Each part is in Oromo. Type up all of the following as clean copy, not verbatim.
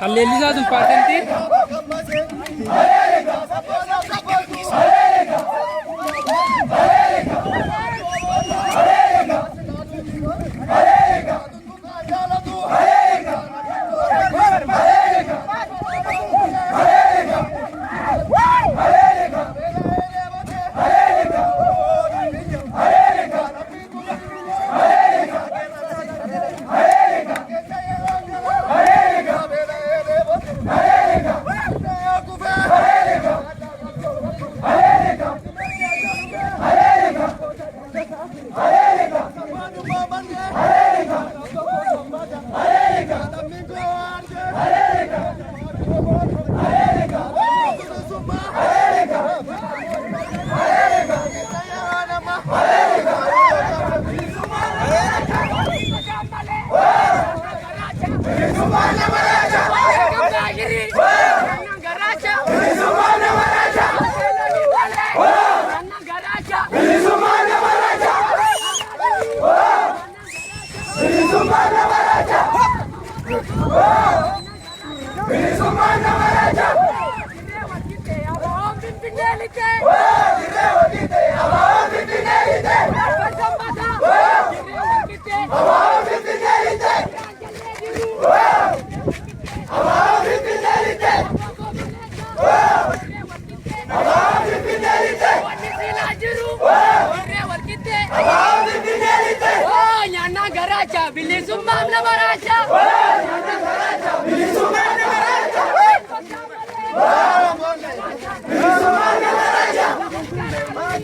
Hallelujah tu patentin.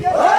Oh!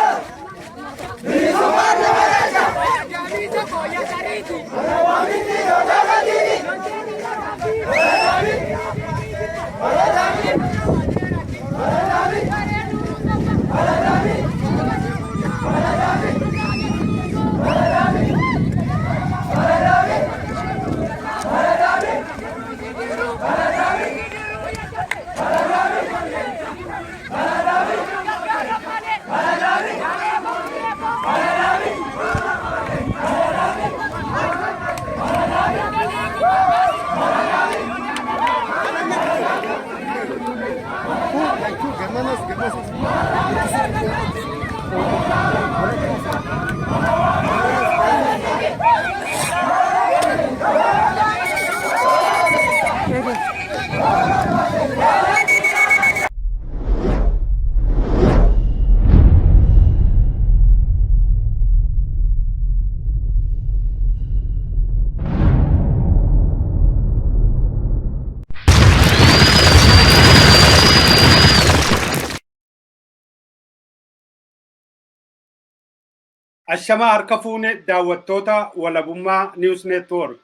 Ashama harka fuune daawwattoota walabummaa News Network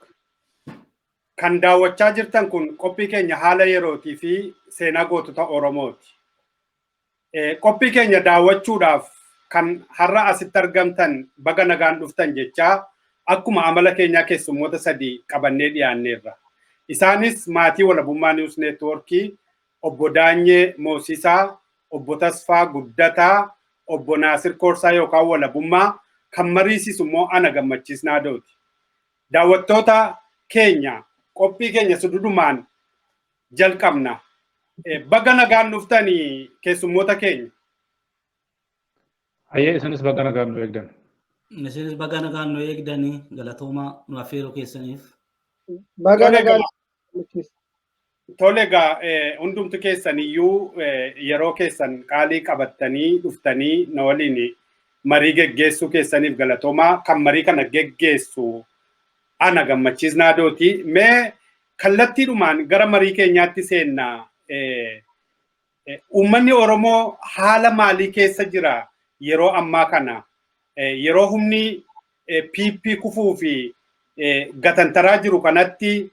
kan daawwachaa jirtan kun qophii keenya haala yerootii fi seenaa gootota Oromooti. Qophii keenya daawwachuudhaaf kan har'a asitti argamtan baga nagaan dhuftan jechaa akkuma amala keenyaa keessummoota sadii qabannee dhiyaanneerra. Isaanis maatii walabummaa News Network obbo Daanyee Moosisaa, obbo Tasfaa Guddataa, obbo Naasir Koorsaa yookaan walabummaa kan mariisisu immoo ana gammachiisnaa dooti. Daawwattoota keenya qophii keenya sududumaan jalqabna. Baga nagaan dhuftanii keessummoota keenya. Hayyee isinis baga nagaan nu eegdan. Isinis baga nagaan nu eegdanii galatooma nu affeeruu keessaniif. Baga nagaan Tole egaa hundumtu keessaniyyuu yeroo keessan qaalii qabattanii dhuftanii na waliin marii geggeessuu keessaniif galatooma. Kan marii kana geggeessu ana gammachiisnaa dooti. Mee kallattiidhumaan gara marii keenyaatti seennaa. Uummanni Oromoo haala maalii keessa jira yeroo ammaa kana? Yeroo humni PP kufuu fi gatantaraa jiru kanatti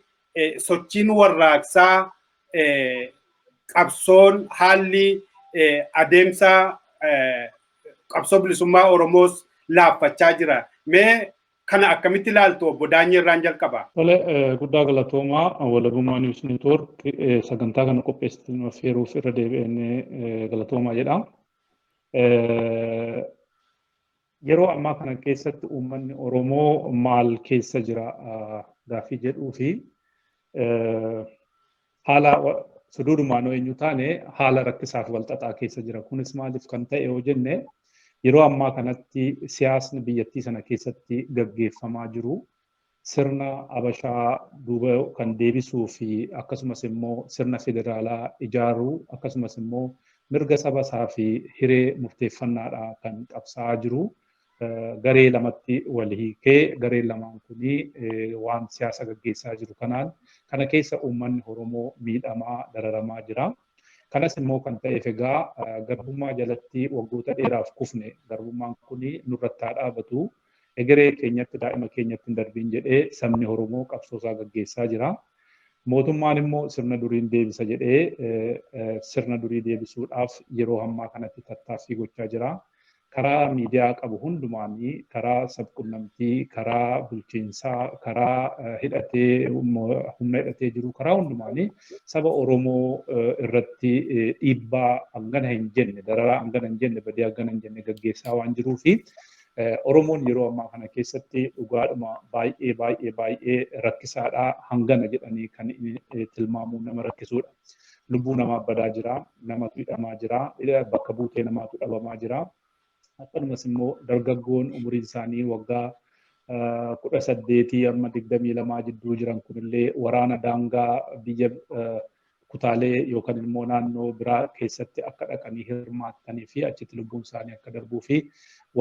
sochiin warraaqsaa qabsoon haalli adeemsa qabsoo bilisummaa Oromoos laaffachaa jira. Mee kana akkamitti ilaaltu obbo Daanyee irraan jalqaba? Tole guddaa galatoomaa walabummaa News Network sagantaa kana qopheessite nu affeeruuf irra deebi'anii galatoomaa jedha. Yeroo ammaa kana keessatti uummanni Oromoo maal keessa jira gaaffii jedhuu fi haala suduudumaan eenyu taane haala rakkisaaf walxaxaa keessa jira. Kunis maaliif kan ta'e yoo jenne yeroo ammaa kanatti siyaasni biyyattii sana keessatti gaggeeffamaa jiru sirna Habashaa duuba kan deebisuu fi akkasumas immoo sirna federaalaa ijaaruu akkasumas immoo mirga saba isaa fi hiree murteeffannaadhaa kan qabsaa'aa jiru. Garee lamatti wal hiikee gareen lamaan kuni waan siyaasa gaggeessaa jiru kanaan kana keessa uummanni Oromoo miidhamaa dararamaa jira. Kanas immoo kan ta'eef egaa garbummaa jalatti waggoota dheeraaf kufne garbummaan kuni nurratti haa dhaabatu. Egeree keenyatti daa'ima keenyatti hin darbiin jedhee sabni Oromoo qabsoosaa gaggeessaa jira. Mootummaan immoo sirna duriin deebisa jedhee sirna durii deebisuudhaaf yeroo ammaa kanatti tattaaffii gochaa jira. Karaa miidiyaa qabu hundumaanii karaa sabquunnamtii, karaa bulchiinsaa, karaa humna hidhatee jiru karaa hundumaanii saba Oromoo irratti dhiibbaa hangana hin jenne, dararaa hangana hin jenne, badii hangana hin jenne gaggeessaa waan jiruu fi Oromoon yeroo ammaa kana keessatti dhugaadhuma baay'ee rakkisaadhaa hangana jedhanii kan tilmaamuu nama rakkisuudha. Lubbuu namaa badaa jira, namatu hidhamaa jira, bakka buutee namaatu dhabamaa jira. Akkasumas immoo dargaggoon umuriin isaanii waggaa 18 amma 22 jidduu jiran kunillee waraana daangaa biyya kutaalee yookaan immoo naannoo biraa keessatti akka dhaqanii hirmaattanii fi achitti lubbuun isaanii akka darbuu fi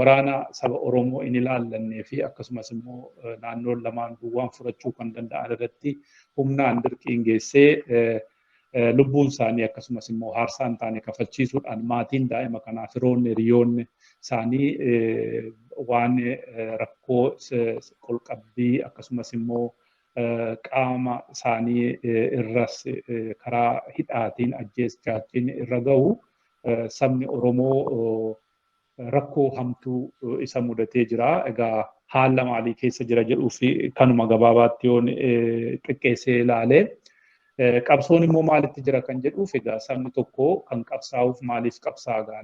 waraana saba Oromoo hin ilaallannee fi akkasumas immoo naannoon lamaan duwwaan furachuu kan danda'an irratti humnaan dirqiin geessee lubbuun isaanii akkasumas immoo haarsaan taane kafalchiisuudhaan maatiin daa'ima kanaa firoonni hiriyoonni isaanii waan rakkoo qolqabbii akkasumas immoo qaama isaanii irras karaa hidhaatiin ajjeechaatiin irra gahu sabni Oromoo rakkoo hamtuu isa mudatee jira. Egaa haala maalii keessa jira jedhuu fi kanuma gabaabaatti yoon xiqqeessee ilaalee qabsoon immoo maalitti jira kan jedhuuf egaa sabni tokko kan qabsaa'uuf maaliif qabsaa'a?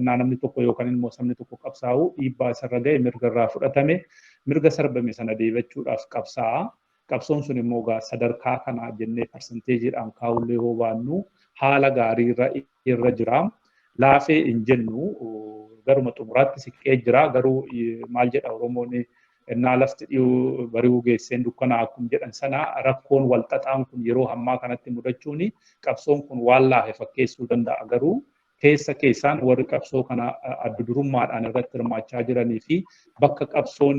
Namni tokko yookaan immoo sabni tokko qabsaa'u dhiibbaa isarra ga'e mirga irraa fudhatame mirga sarbame sana deebifachuudhaaf qabsaa'a. Qabsoon sun immoo sadarkaa kanaa jennee parsanteejiidhaan kaa'ullee yoo baannu haala gaarii irra jira. Laafee hin jennu garuma xumuraatti siqee jira. Garuu maal jedha Oromoon innaa lafti dhiyuu bari'uu geesseen dukkanaa akkuma jedhan sana rakkoon walxaxaan kun yeroo ammaa kanatti mudachuun qabsoon kun waan laafe fakkeessuu danda'a. Garuu keessaan warri qabsoo kana adda durummaadhaan irratti hirmaachaa jiranii fi bakka qabsoon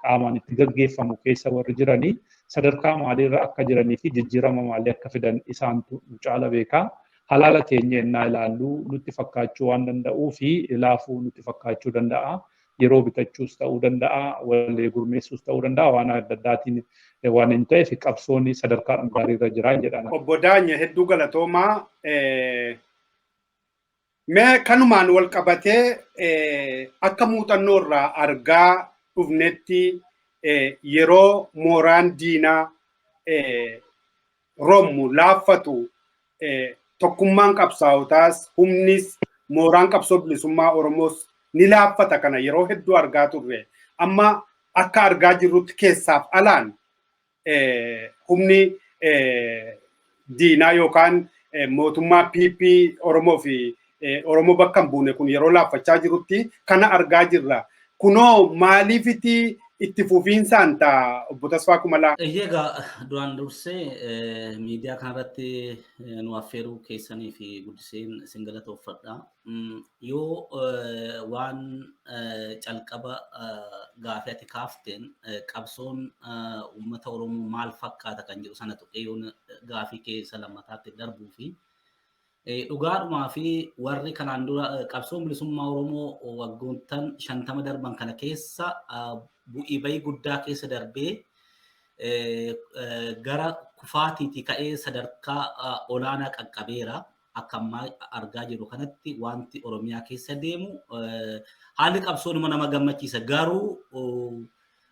qaamaan itti gaggeeffamu keessa warri jiranii sadarkaa maaliirra akka jiranii fi jijjiirama maalii akka fidan isaantu nu caala beekaa. Halaala keenya ennaa ilaallu nutti fakkaachuu waan danda'uu fi laafuu nutti fakkaachuu danda'a. yeroo bitachuus ta'uu danda'a, wallee gurmeessuus ta'uu danda'a, waan adda addaatiin waan hin ta'eef qabsoonni sadarkaa gaariirra jira jedhama. Obbo Daanya hedduu galatoomaa. Mee kanumaan wal qabatee akka muuxannoo irraa argaa dhufnetti yeroo mooraan diinaa rommu laaffatu tokkummaan qabsaa'otaas humnis mooraan qabsoo bilisummaa Oromoos ni laaffata kana yeroo hedduu argaa turre. Amma akka argaa jirrutti keessaaf alaan humni diinaa yookaan mootummaa PP Oromoo fi Oromoo bakka hin buune kun yeroo laaffachaa jirutti kana argaa jirra. Kunoo maaliifiti itti fufiinsaan ta'a obbo Tasfaa Kumalaa? Egaa duraan dursee miidiyaa kanarratti nu affeeruu keessanii fi guddiseen isin galatoomfadha. Yoo waan calqaba gaafii ati kaafteen qabsoon uummata Oromoo maal fakkaata kan jedhu sana tuqee yoo gaafii keessa lammataatti darbuu fi dhugaadhumaa fi warri kanaan dura qabsoon bilisummaa Oromoo waggoottan 50 darban kana keessa bu'ii bayii guddaa keessa darbee gara kufaatiitii ka'ee sadarkaa olaanaa qaqqabeera. Akka ammaa argaa jiru kanatti wanti Oromiyaa keessa deemu haalli qabsoonuma nama gammachiisa. Garuu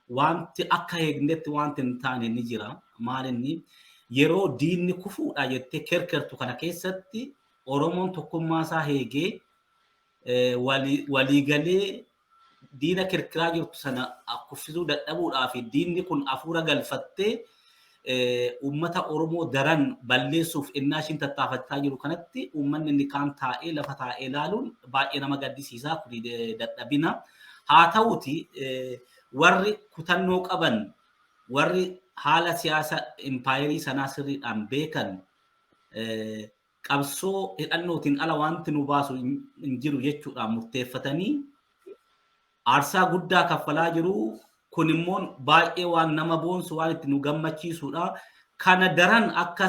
wanti akka eegnetti wanti hin taane ni jira. Maalinni yeroo diinni kufuudha jettee kerkertu kana keessatti Oromoon tokkummaa isaa eegee waliigalee diina kirkiraa jirtu sana kuffisuu dadhabuudhaa fi diinni kun hafuura galfattee uummata Oromoo daran balleessuuf innaa ishiin tattaafachaa jiru kanatti uummanni inni kaan taa'ee lafa taa'ee ilaaluun baay'ee nama gaddisiisaa kun dadhabina. Haa ta'uti warri kutannoo qaban warri haala siyaasa impaayerii sanaa sirriidhaan beekan qabsoo hidhannootiin ala wanti nu baasu hin jiru jechuudhaan murteeffatanii aarsaa guddaa kaffalaa jiru. Kun immoo baay'ee waan nama boonsu waan itti nu gammachiisudha. Kana daran akka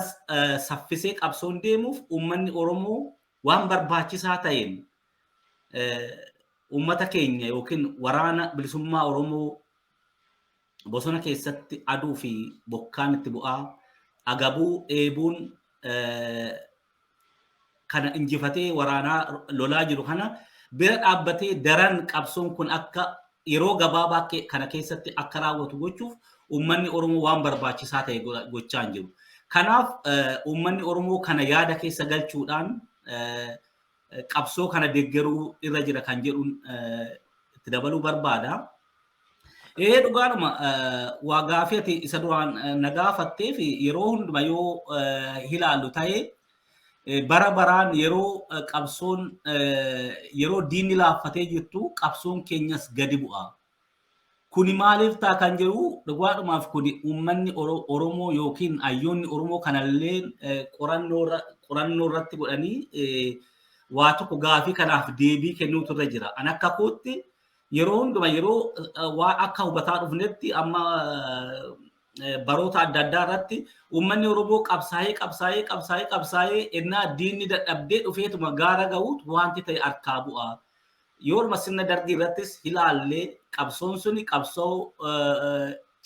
saffisee qabsoon deemuuf uummanni Oromoo waan barbaachisaa ta'een uummata keenya yookiin waraana bilisummaa Oromoo bosona keessatti aduu fi bokkaan itti bu'aa agabuu eebuun kana injifatee waraanaa lolaa jiru kana bira dhaabbatee daran qabsoon kun akka yeroo gabaabaa kana keessatti akka raawwatu gochuuf uummanni Oromoo waan barbaachisaa ta'e gochaa jiru. Kanaaf uummanni Oromoo kana yaada keessa galchuudhaan qabsoo kana deeggaruu irra jira kan jedhuun itti dabaluu barbaada. Dhugaadhuma waa gaafii ati isa duraan na gaafattee fi yeroo hundumaa yoo ilaallu ta'ee bara baraan yeroo qabsoon yeroo diinni laaffatee jirtu qabsoon keenyas gadi bu'a. Kuni maaliif ta'a kan jedhu dhugaadhumaaf kuni uummanni Oromoo yookiin hayyoonni Oromoo kanallee qorannoo irratti godhanii waa tokko gaafii kanaaf deebii kennuutu irra jira. An akka kootti yeroo hundumaa yeroo waa akka hubataa dhufnetti amma baroota adda addaa irratti uummanni Oromoo qabsaa'ee ennaa diinni dadhabdee dhufeetuma gaara ga'uutu wanti ta'e harkaa bu'a. Yoo sirna dargii irrattis ilaallee qabsoon suni qabsoo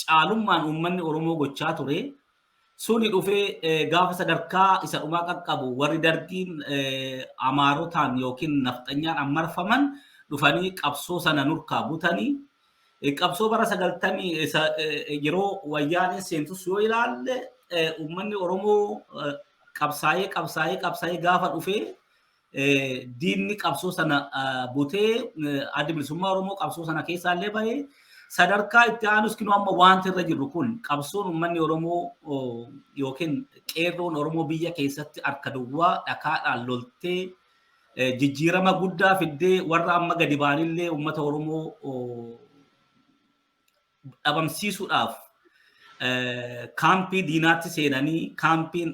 caalummaan uummanni Oromoo gochaa ture. Suni dhufee gaafa sadarkaa isa dhumaa qaqqabu warri dargiin amaarotaan yookiin nafxanyaan ammarfaman dhufanii qabsoo sana nurkaa butanii qabsoo bara 90 yeroo wayyaaneen seentus yoo ilaalle uummanni Oromoo qabsaa'ee gaafa dhufee diinni qabsoo sana butee adda bilisummaa Oromoo qabsoo sana keessaallee bahee sadarkaa itti aanus kinu amma wanti irra jirru kun qabsoon uummanni Oromoo yookiin qeerroon Oromoo biyya keessatti harka duwwaa dhakaadhaan loltee jijjiirama guddaa fiddee warra amma gadi baanillee uummata Oromoo dhabamsiisuudhaaf kaampii diinaatti seenanii kaampii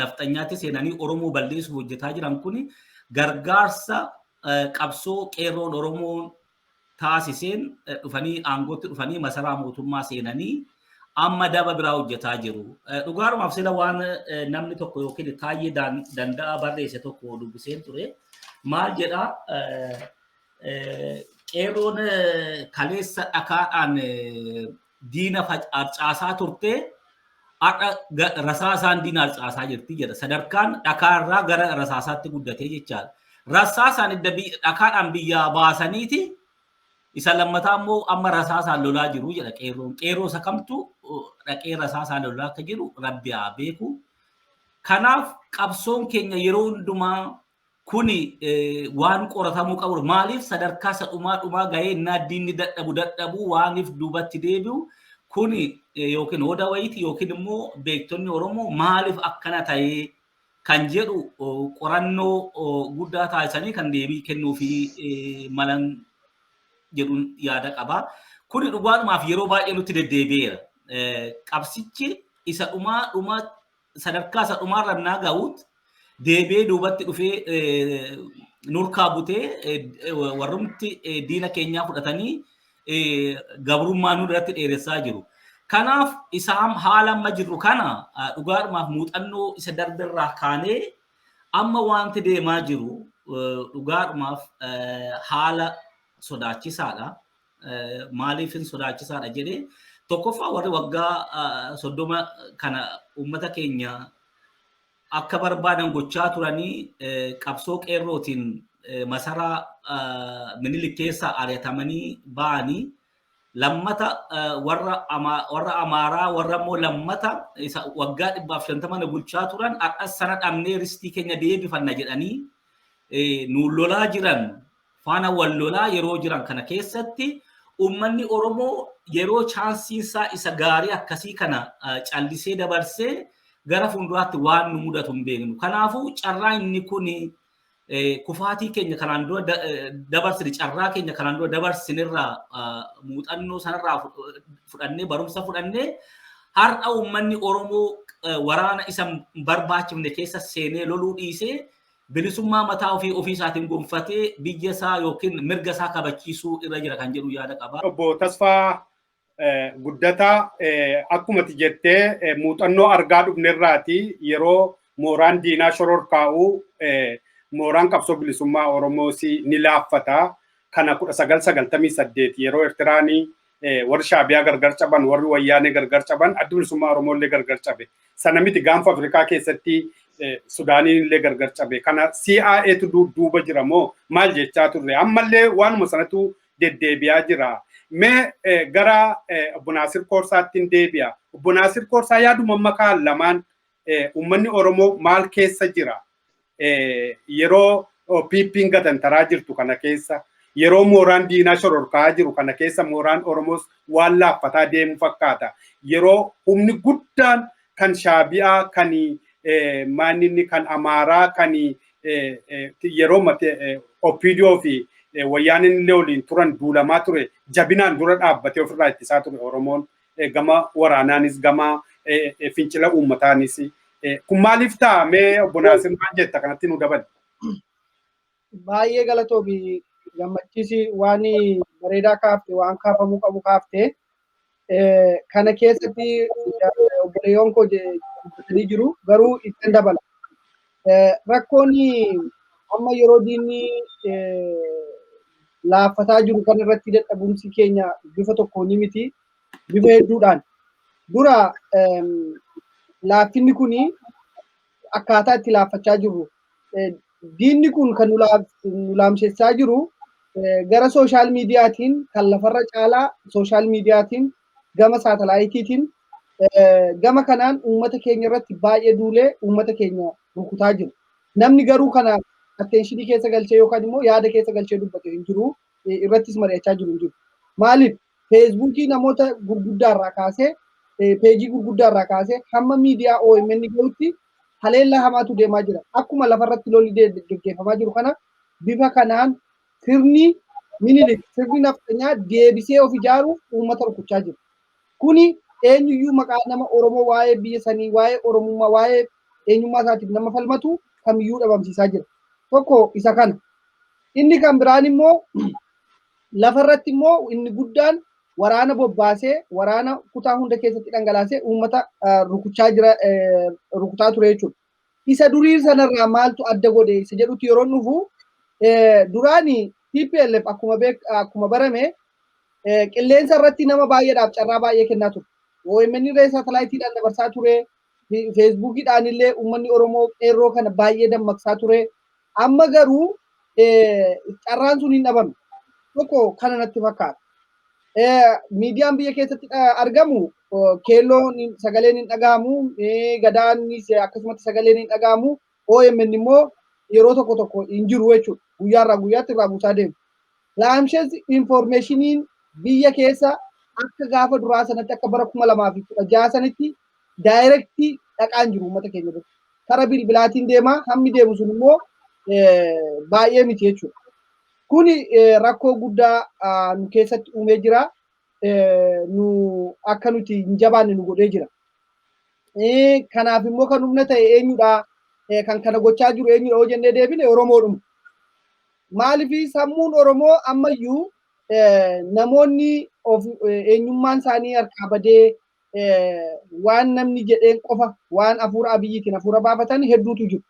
nafxanyaatti seenanii Oromoo balleessuuf hojjetaa jiran kun gargaarsa qabsoo qeerroon Oromoo taasiseen dhufanii aangootti dhufanii masaraa mootummaa seenanii amma daba biraa hojjetaa jiru. Dhugaarumaaf sila waan namni tokko yookiin Taayyee Danda'aa barreesse tokko dubbiseen ture. Maal jedhaa qeerroon kaleessa dhakaadhaan diina harcaasaa turte har'a rasaasaan diina harcaasaa jirti jedha. Sadarkaan dhakaarraa gara rasaasaatti guddatee jechaadha. Rasaasaan dhakaadhaan biyyaa baasaniiti isa lammataa immoo amma rasaasaan lolaa jiru jedha qeerroon. Qeerroo isa kamtu dhaqee rasaasaan lolaa akka jiru rabbi haa beeku. Kanaaf qabsoon keenya yeroo hundumaa kuni waan qoratamuu qabu. Maaliif sadarkaa isa dhumaa gahee innaa diinni dadhabu waaniif duubatti deebi'u kuni yookiin hoda wayiiti yookiin immoo beektonni Oromoo maaliif akkana ta'ee kan jedhu qorannoo guddaa taasisanii kan deebii kennuu fi malan jedhuun yaada qaba. Kuni dhugaadhumaaf yeroo baay'ee nutti deddeebi'eera. Qabsichi isa dhumaa sadarkaa isa dhumaarra naa ga'uutti deebi'ee duubatti dhufee nurkaa butee warrumti diina keenyaa fudhatanii gabrummaa nu irratti dheeressaa jiru. Kanaaf isaan haala amma jirru kana dhugaadhumaaf muuxannoo isa darberraa kaanee amma wanti deemaa jiru dhugaadhumaaf haala sodaachisaadha. Maaliifin sodaachisaadha jedhee tokkoffaa warri waggaa 30 kana uummata keenya akka barbaadan gochaa turanii qabsoo qeerrootiin masaraa Minilik keessaa ari'atamanii ba'anii lammata warra Amaaraa warra immoo lammata isa waggaa 150 bulchaa turan har'as sana dhabnee ristii keenya deebifanna jedhanii nu lolaa jiran faana wal lolaa yeroo jiran kana keessatti uummanni Oromoo yeroo chaansiinsaa isa gaarii akkasii kana callisee dabarsee gara fuulduraatti waan nu mudatu hin beeknu. Kanaafuu carraa inni kun kufaatii keenya kanaan dura dabarsine carraa keenya kanaan dura dabarsinirraa muuxannoo sanarraa fudhannee barumsa fudhannee har'a uummanni Oromoo waraana isa barbaachifne keessa seenee loluu dhiisee bilisummaa mataa ofii isaatiin gonfatee biyya isaa yookiin mirga isaa kabachiisuu irra jira kan jedhu yaada qaba. Obbo Tasfaa Guddataa akkuma jettee muuxannoo argaa dhufnerraati yeroo mooraan diinaa shororkaa'u mooraan qabsoo bilisummaa Oromoos ni laaffata. Kana 1998 yeroo Eertiraanii warri Shaabiyaa gargar caban warri Wayyaanee gargar caban adda bilisummaa Oromooillee gargar cabe. Sana miti gaanfa Afrikaa keessatti Sudaaniin illee gargar cabe. Kana CIAtu duuba jira moo maal jechaa turre? Ammallee waanuma sanatu deddeebi'aa jira. Mee gara Obbo Naasir Koorsaattiin deebi'a. Obbo Naasir Koorsaa yaaduma makaa lamaan uummanni Oromoo maal keessa jira? Yeroo PP'n gatantaraa jirtu kana keessa yeroo mooraan diinaa shororkaa jiru kana keessa mooraan Oromoos waan laaffataa deemu fakkaata. Yeroo humni guddaan kan Shaabiyaa kan maaninni kan Amaaraa kan yeroo Opiidiyoo fi Wayyaaneen illee waliin turan duulamaa ture jabinaan dura dhaabbatee ofirraa ittisaa ture Oromoon gama waraanaanis gama fincila uummataanis. Kun maaliif ta'a? Mee Obbo Naasir maal jetta kanatti nu dabali? Baay'ee galatoomi gammachiisi waan bareedaa kaafte waan kaafamuu qabu kaafte. Kana keessatti obboleeyyoon koo jedhanii jiru garuu ittiin dabala. Rakkoon amma yeroo diinni laaffataa jiru kan irratti dadhabumsi keenya bifa tokkoon miti bifa hedduudhaan dura laaffinni kuni akkaataa itti laaffachaa jiru diinni kun kan nu laamsessaa jiru gara sooshaal miidiyaatiin kan lafarra caalaa sooshaal miidiyaatiin gama saatalaayitiitiin gama kanaan uummata keenya irratti baay'ee duulee uummata keenya rukutaa jiru. Namni garuu kana attentionii keessa galchee yookaan immoo yaada keessa galchee dubbate hin jiru irrattis mari'achaa jiru hin jiru. Maaliif feesbuukii namoota gurguddaarraa kaasee peejii gurguddaarraa kaasee hamma miidiyaa OMN gahutti haleellaa hamaatu deemaa jira. Akkuma lafarratti lolli gaggeeffamaa jiru kana bifa kanaan sirni Minilik sirni naftanyaa deebisee of ijaaruuf uummata rukuchaa jiru. Kuni eenyuyyuu maqaa nama Oromoo waa'ee biyya sanii waa'ee Oromummaa waa'ee eenyummaa isaatiif nama falmatu kamiyyuu dhabamsiisaa jira. Tokko isa kana. Inni kan biraan immoo lafarratti immoo inni guddaan waraana bobbaasee waraana kutaa hunda keessatti dhangalaasee uummata rukutaa ture jechuudha. Isa durii sanarraa maaltu adda godhe isa jedhutti yeroo dhufu duraani TPLF akkuma barame qilleensa irratti nama baay'eedhaaf carraa baay'ee kennaa ture. OMN irraa saatalaayitiidhaan dabarsaa ture. Feesbuukiidhaan illee uummanni Oromoo qeerroo kana baay'ee dammaqsaa ture. Amma garuu carraan sun hin dhabame. Tokko kana natti fakkaata. Miidiyaan biyya keessatti argamu keelloon sagaleen hin dhagahamu, gadaanis akkasumatti sagaleen hin dhagahamu. OMN immoo yeroo tokko hin jiru jechuudha. Guyyaarraa guyyaatti irraa buusaa deemu. Laamshees informationiin biyya keessa akka gaafa duraa sanatti akka bara 2016 sanitti daayirektii dhaqaan jiru uummata keenya irratti. Kara bilbilaatiin deemaa hammi deemu sun immoo baay'ee miti jechuudha. Kuni rakkoo guddaa nu keessatti uumee jira. Nu akka nuti hin jabaanne nu godhee jira. Kanaaf immoo kan humna ta'e eenyudha? Kan kana gochaa jiru eenyudha yoo jennee deebine Oromoodhuma. Maaliif sammuun Oromoo ammayyuu namoonni eenyummaan isaanii harkaa badee waan namni jedheen qofa waan hafuura abiyyiitiin hafuura baafatan hedduutu jiru.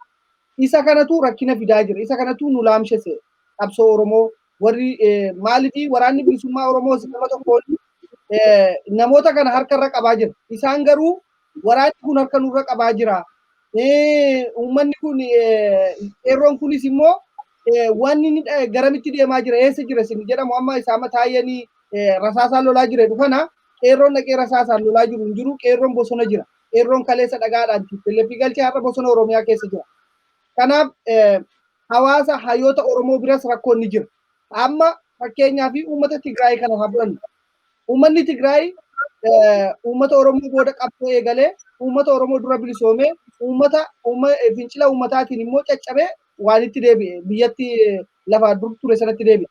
Isa kanatu rakkina fidaa jira. Isa kanatu nu laamshese qabsoo Oromoo warri maaliif waraanni bilisummaa Oromoo nama tokkoon namoota kana harkarra qabaa jira. Isaan garuu waraanni kun harka nurra qabaa jira. Uummanni kun qeerroon kunis immoo wanni garamitti deemaa jira eessa jira isin jedhamu amma isaama taayanii rasaasaan lolaa jira dhufana qeerroon dhaqee rasaasaan lolaa jiru hin jiru qeerroon bosona jira qeerroon kaleessa dhagaadhaan TPLF galchee har'a bosona Oromiyaa keessa jira. Kanaaf hawaasa hayyoota Oromoo biras rakkoon ni jira. Amma fakkeenyaaf uummata Tigraay kana haa fudhannu. Uummanni Tigraay uummata Oromoo booda qabsoo eegalee uummata Oromoo dura bilisoomee fincila uummataatiin immoo caccabee waan itti deebi'e biyyatti lafa dur ture sanatti deebi'e.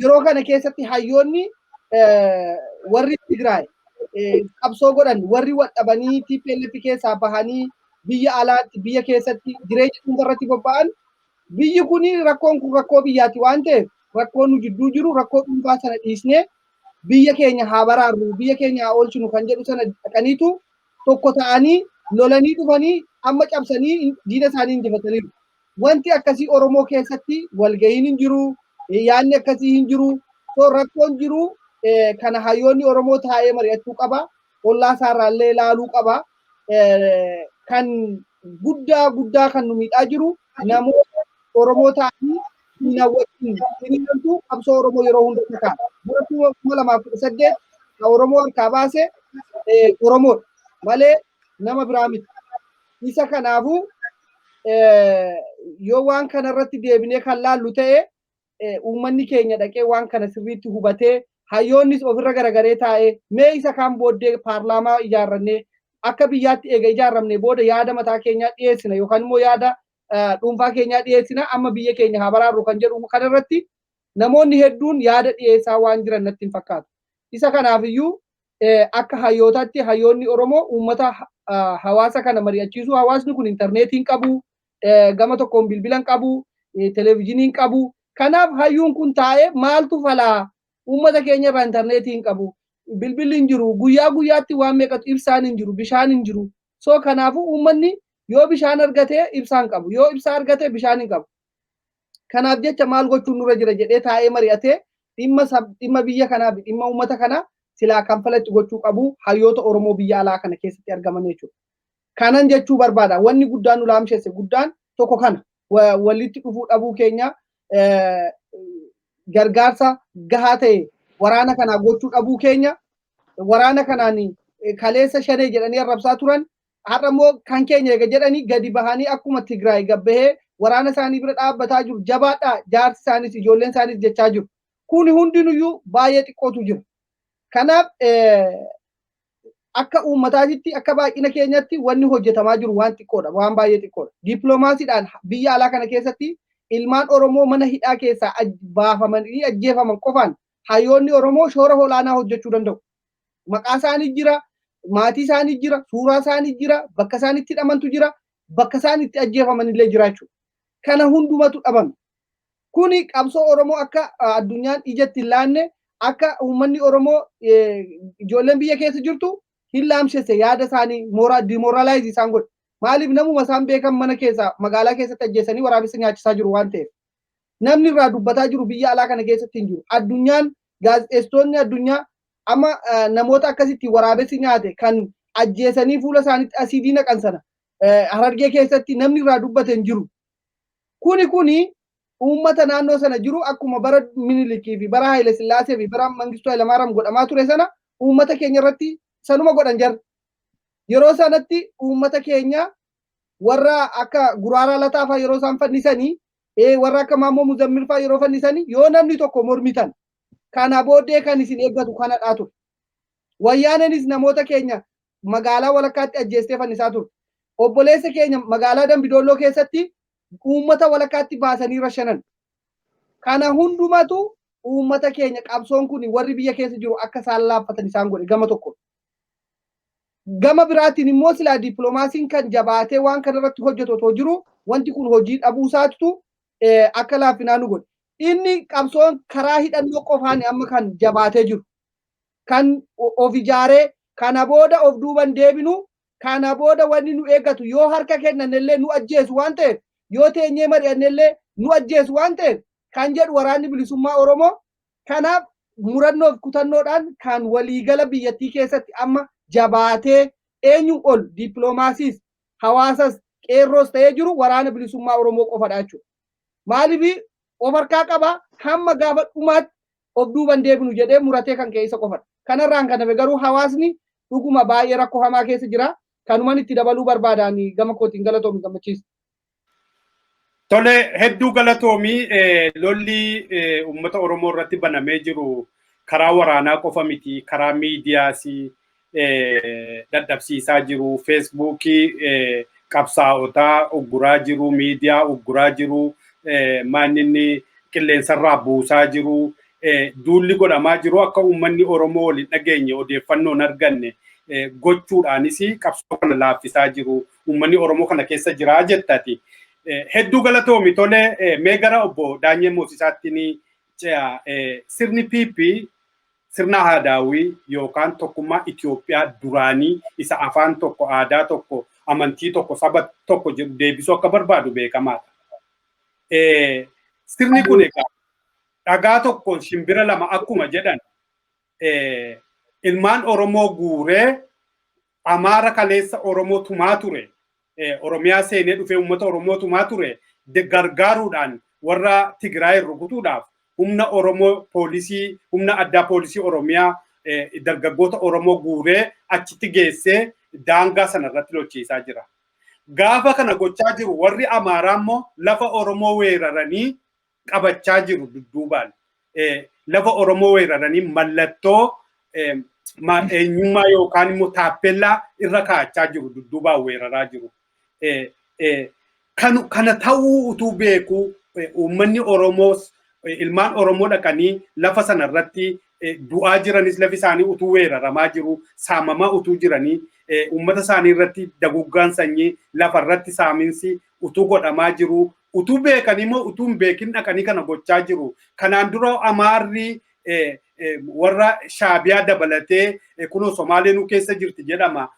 Yeroo kana keessatti hayyoonni warri Tigraay qabsoo godhan warri wadhabanii TPLF keessaa bahanii biyya alaatti biyya keessatti jireenya dhuunfarratti bobba'an biyyi kuni rakkoon kun rakkoo biyyaati waan ta'eef rakkoon nu jidduu jiru rakkoo dhuunfaa sana dhiisnee biyya keenya haa baraarru biyya keenya haa oolchinu kan jedhu sana dhaqaniitu tokko ta'anii lolanii dhufanii amma cabsanii diina isaanii injifataniiru. Wanti akkasii Oromoo keessatti walgahiin hin jiru, yaadni akkasii hin jiru, rakkoon jiru kana hayyoonni Oromoo taa'ee mari'achuu qaba, ollaa isaarraallee ilaaluu qaba. Kan guddaa kan nu miidhaa jiru namoota Oromoo ta'anii hin hawwatiin hiriirtu qabsoo Oromoo yeroo hunda takaa. Bara 2018 Oromoo harkaa baase Oromoodha malee nama biraa miti. Isa kanaafuu yoo waan kana irratti deebinee kan laallu ta'e uummanni keenya dhaqee waan kana sirriitti hubatee hayyoonnis ofirra garagaree taa'ee mee isa kaan booddee paarlaamaa ijaarrannee akka biyyaatti eega ijaarramne booda yaada mataa keenyaa dhiyeessina yookaan immoo yaada dhuunfaa keenyaa dhiyeessina amma biyya keenya haa baraarru kan jedhu kanarratti namoonni hedduun yaada dhiyeessaa waan jiran natti hin fakkaatu. Isa kanaafiyyuu akka hayyootaatti hayyoonni Oromoo uummata hawaasa kana mari'achiisu hawaasni kun intarneetiin qabu gama tokkoon bilbilan qabu televezyiiniin qabu kanaaf hayyuun kun taa'ee maaltu falaa uummata keenya irraa intarneetiin qabu bilbilli hin jiru guyyaa guyyaatti waan meeqatu ibsaan hin jiru bishaan hin jiru so kanaafu uummanni yoo bishaan argatee ibsaan qabu yoo ibsaa argatee bishaan hin qabu kanaaf jecha maal gochuun nurra jira jedhee taa'ee mari'atee dhimma biyya kanaaf dhimma uummata kana silaa kan falatti gochuu qabu hayyoota Oromoo biyya alaa kana keessatti argaman jechuudha. Kanan jechuu barbaada. Wanni guddaan nu laamsheesse guddaan tokko kana walitti dhufuu dhabuu keenya gargaarsa gahaa ta'e waraana kanaa gochuu dhabuu keenya waraana kanaan kaleessa shanee jedhanii arrabsaa turan har'a immoo kan keenya eega jedhanii gadi bahanii akkuma Tigraay gabbahee waraana isaanii bira dhaabbataa jiru jabaadhaa jaarsi isaanis ijoolleen isaanis jechaa jiru. Kuni hundinuyyuu baay'ee xiqqootu jira. Kanaaf akka uummataatti akka baay'ina keenyatti wanni hojjetamaa jiru waan xiqqoodha waan baay'ee xiqqoodha. Dippiloomaasiidhaan biyya alaa kana keessatti ilmaan Oromoo mana hidhaa keessaa baafamanii ajjeefaman qofaan hayyoonni Oromoo shoora olaanaa hojjechuu danda'u. Maqaa isaanii jira, maatii isaanii jira, suuraa isaanii jira, bakka isaan itti hidhamantu jira, bakka isaan itti ajjeefaman illee jira jechuudha. Kana hundumatu dhabame. Kuni qabsoo Oromoo akka addunyaan ijatti hin laanne akka uummanni Oromoo ijoolleen biyya keessa jirtu hin laamshesse yaada isaanii dimoraalaayiz isaan godhe. Maaliif namuma isaan beekan mana keessa magaalaa keessatti ajjeesanii waraabessa nyaachisaa jiru waan ta'eef. namni irraa dubbataa jiru biyya alaa kana keessatti hin jiru. Addunyaan gaazexeessitoonni addunyaa amma namoota akkasitti waraabessi nyaate kan ajjeesanii fuula isaaniitti asiidii naqan sana Harargee keessatti namni irraa dubbate hin jiru. Kuni uummata naannoo sana jiru akkuma bara Minilikii fi bara Haile Sillaasee fi bara Mangistuu Hayilamaariyaam godhamaa ture sana uummata keenya irratti sanuma godhan jarri. Yeroo sanatti uummata keenya warra akka Guraaraa Lataafaa yeroo isaan fannisanii warra akka Maammoo Muzammilfaa yeroo fannisanii yoo namni tokko mormitan kana booddee kan isin eeggatu kanadhaa ture. Wayyaaneenis namoota keenya magaalaa walakkaatti ajjeestee fannisaa ture. Obboleessa keenya magaalaa Dambidolloo keessatti uummata walakkaatti baasanii rashanan. Kana hundumatu uummata keenya qabsoon kun warri biyya keessa jiru akka isaan laaffatan isaan godhe gama tokko. Gama biraatiin immoo silaa dippiloomaasiin kan jabaatee waan kanarratti hojjetu otoo jiru wanti kun hojii dhabuusaatu akka laaffinaa nu godhe. Inni qabsoon karaa hidhannoo qofaan amma kan jabaatee jiru. Kan of ijaaree kana booda of duuban deebinu kana booda wanni nu eeggatu yoo harka kennanillee nu ajjeesu waan ta'eef yoo teenyee mari'annillee nu ajjeesu waan ta'eef kan jedhu waraanni bilisummaa Oromoo kanaaf murannoof kutannoodhaan kan waliigala biyyattii keessatti amma jabaatee eenyuun ol dippiloomaasiis hawaasas qeerroos ta'ee jiru waraana bilisummaa Oromoo qofadha jechuudha. Maaliif of harkaa qaba hamma gaafa dhumaatti of duuban deebinu jedhee muratee kan keessa qofadha. Kanarraan kan hafe garuu hawaasni dhuguma baay'ee rakkoo hamaa keessa jira. Kanuman itti dabaluu barbaadaan gama kootiin galatoomi gammachiisa. Tole hedduu galatoomii lolli uummata Oromoo irratti banamee jiru karaa waraanaa qofa miti karaa miidiyaas dadhabsiisaa jiru feesbuukii qabsaa'otaa ugguraa jiru miidiyaa ugguraa jiru maaninni qilleensarraa buusaa jiru duulli godhamaa jiru akka uummanni Oromoo waliin dhageenye odeeffannoon arganne gochuudhaanis qabsoo kana laaffisaa jiru uummanni Oromoo kana keessa jira jettati. Hedduu galatoomi tole mee gara obbo Daanyee Moosisaatti ni ce'a sirni PP sirna aadaawii yookaan tokkummaa Itoophiyaa duraanii isa afaan tokko aadaa tokko amantii tokko saba tokko jedhu deebisuu akka barbaadu beekamaadha. Sirni kun egaa dhagaa tokko shimbira lama akkuma jedhan ilmaan Oromoo guuree Amaara kaleessa Oromoo tumaa ture. Oromiyaa seenee dhufee uummata Oromoo tumaa ture gargaaruudhaan warra Tigraay rukutuudhaaf humna Oromoo poolisii humna addaa poolisii Oromiyaa dargaggoota Oromoo guuree achitti geessee daangaa sana irratti lolchiisaa jira. Gaafa kana gochaa jiru warri Amaaraa immoo lafa Oromoo weeraranii qabachaa jiru dudduubaan. Lafa Oromoo weeraranii mallattoo eenyummaa yookaan immoo taappellaa irra kaa'achaa jiru dudduubaan weeraraa jiru. Kana ta'uu utuu beeku uummanni Oromoos ilmaan Oromoo dhaqanii lafa sana irratti du'aa jiranis lafi isaanii utuu weeraramaa jiru saamamaa utuu jiranii uummata isaanii irratti daguggaan sanyii lafa irratti saaminsi utuu godhamaa jiru utuu beekanii immoo utuu hin beekin dhaqanii kana gochaa jiru. Kanaan dura Amaarri warra Shaabiyaa dabalatee kunoo Somaaleenuu keessa jirti jedhama.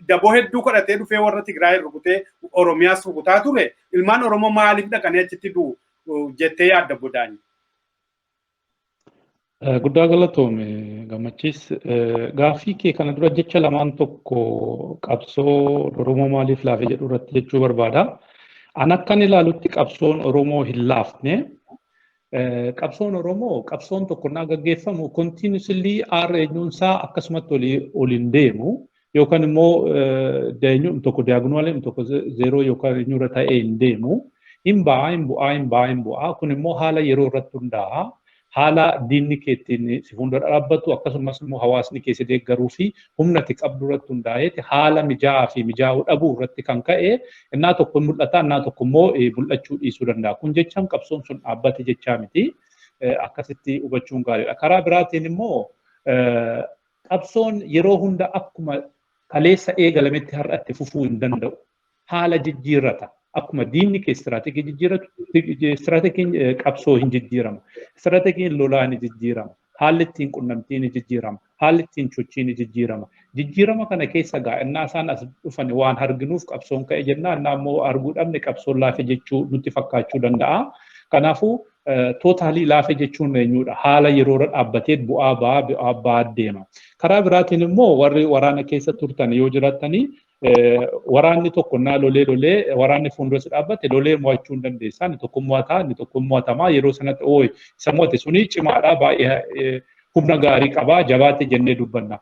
Daboo hedduu kadhatee dhufee warra Tigraay rukutee Oromiyaas rukutaa ture. Ilmaan Oromoo maaliif dhaqanii achitti du'u jettee yaadda bodaani? Guddaa galatoome gammachiis gaaffii kee kana dura jecha lamaan tokko qabsoo Oromoo maaliif laafe jedhu irratti jechuu barbaada. An akkan ilaalutti qabsoon Oromoo hin laafne. Qabsoon Oromoo qabsoon tokko naa gaggeeffamu continuously eenyuunsaa akkasumatti oliin deemu yookaan immoo eenyuun tokko diagonaaleen tokko zeeroo yookaan eenyurra ta'ee hin deemu hin bu'aa kun immoo haala yeroo irratti hundaa'a. Haala diinni keettiin si fuuldura dhaabbatu akkasumas immoo hawaasni keessa deeggaruu fi humna ati qabdu irratti hundaa'eeti haala mijaa'aa fi mijaa'uu dhabuu irratti kan ka'e innaa tokko mul'ata innaa tokko immoo mul'achuu dhiisuu danda'a. Kun jechaan qabsoon sun dhaabbate jechaa miti akkasitti hubachuun gaariidha. Karaa biraatiin immoo qabsoon yeroo hunda akkuma kaleessa eegalametti har'atti fufuu hin danda'u. Haala jijjiirrata. Akkuma diinni kee istiraatejii jijjiiratu istiraatejii qabsoo hin jijjiirama. Istiraatejii lolaa ni jijjiirama. Haalli ittiin qunnamtii ni jijjiirama. Haalli ittiin sochii ni jijjiirama. Jijjiirama kana keessa innaa isaan as dhufan waan arginuuf qabsoon ka'e jennaan innaa immoo arguu dhabne qabsoon laafe jechuu nutti fakkaachuu danda'a. Kanaafuu tootaalii laafee jechuun eenyudha. Haala yeroo dhaabbatee bu'aa ba'aa deema. Karaa biraatiin immoo warri waraana keessa turtan yoo jiraatanii waraanni tokko naa lolee waraanni fuulduratti dhaabbate lolee mo'achuu hin dandeessaa. Inni tokko mo'ataa, inni tokko mo'atamaa yeroo sanatti isa mo'ate suni cimaadhaa baay'ee humna gaarii qabaa jabaate jennee dubbanna.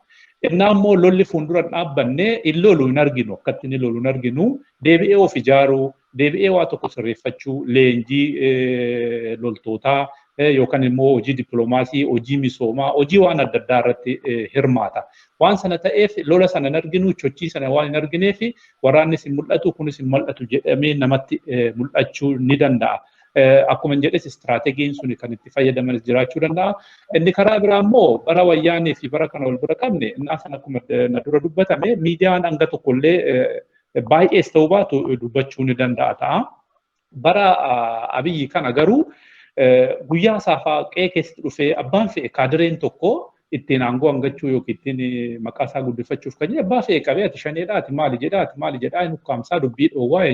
Innaa immoo lolli fuuldura dhaabbanne in lolu hin arginu akkatti inni lolu hin arginu deebi'ee of ijaaruu deebi'ee waa tokko sirreeffachuu leenjii loltootaa yookaan immoo hojii dippiloomaasii hojii misoomaa hojii waan adda addaa irratti hirmaata. Waan sana ta'eef lola sana hin arginu sochii sana waan hin argineef waraannis hin mul'atu kunis hin mul'atu jedhamee namatti mul'achuu ni danda'a. Akkuma jedhes istiraateegiin suni kan itti fayyadaman jiraachuu danda'a. Inni karaa biraa immoo bara wayyaanee fi bara kana wal bira qabne innaa sana akkuma na dura dubbatame miidiyaan hanga tokkollee baay'ees ta'uu baatu dubbachuu ni danda'a ta'a. Bara Abiyyi kana garuu guyyaa saafaa qe'ee keessatti dhufee abbaan fe'e kaadireen tokko ittiin aangoo hangachuu yookiin ittiin maqaa isaa guddifachuuf kan jedhu abbaa fe'e qabee ati shaneedhaati maali jedhaa inni ukkaamsaa dubbii dhoowwaa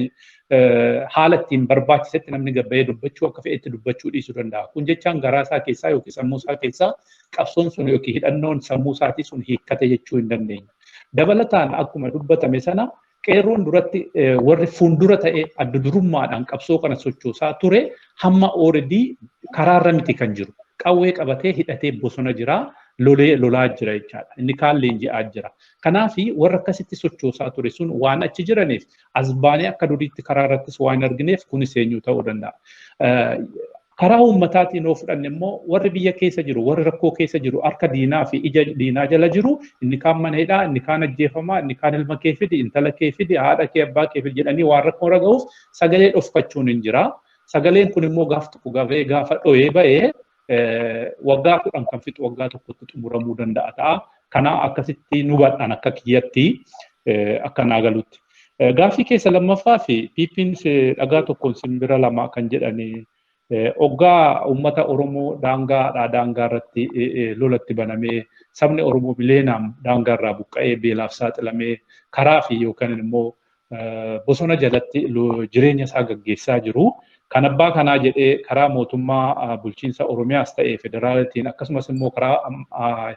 haala ittiin barbaachisetti namni gabba'ee dubbachuu akka fe'etti dubbachuu dhiisuu danda'a. Kun jechaan garaa isaa keessaa yookiin sammuu isaa keessaa qabsoon sun yookiin hidhannoon sammuu isaatii sun hiikkate jechuu hin dandeenye. Dabalataan akkuma dubbatame sana qeerroon duratti warri fuuldura ta'e adda durummaadhaan qabsoo kana sochoosaa ture hamma ooredii karaarra miti kan jiru. Qawwee qabatee hidhatee bosona jira lolaa jira jechaadha. Inni kaan leenji'aa jira. Kanaaf warra akkasitti sochoosaa ture sun waan achi jiraniif asbaanee akka duriitti karaarrattis waan hin argineef kunis eenyu ta'uu danda'a. Karaa uummataatiin yoo fudhanne immoo warri biyya keessa jiru, warri rakkoo keessa jiru, harka diinaa fi ija diinaa jala jiru, inni kaan mana hidhaa, inni kaan ajjeefamaa, inni kaan ilma kee fidi, intala kee fidi, haadha kee, abbaa kee fidi jedhanii waan rakkoo irra ga'uuf sagalee dhoffachuun hin jira. Sagaleen kun immoo gaaf tokko gaafa dho'ee ba'ee waggaa 10 kan fixu waggaa tokkotti xumuramuu danda'a ta'a. Kana akkasitti nu badhaan akka kiyyatti akka naagalutti. Gaaffii keessa lammaffaa fi piippiin dhagaa tokkoon simbira lama kan jedhanii oggaa uummata Oromoo daangaa irratti lolatti banamee sabni Oromoo bileenaan daangaa irraa buqqa'ee beelaaf saaxilamee karaa fi yookaan immoo bosona jalatti jireenya isaa gaggeessaa jiru. Kan abbaa kanaa jedhee karaa mootummaa bulchiinsa Oromiyaas ta'ee federaalitiin akkasumas immoo karaa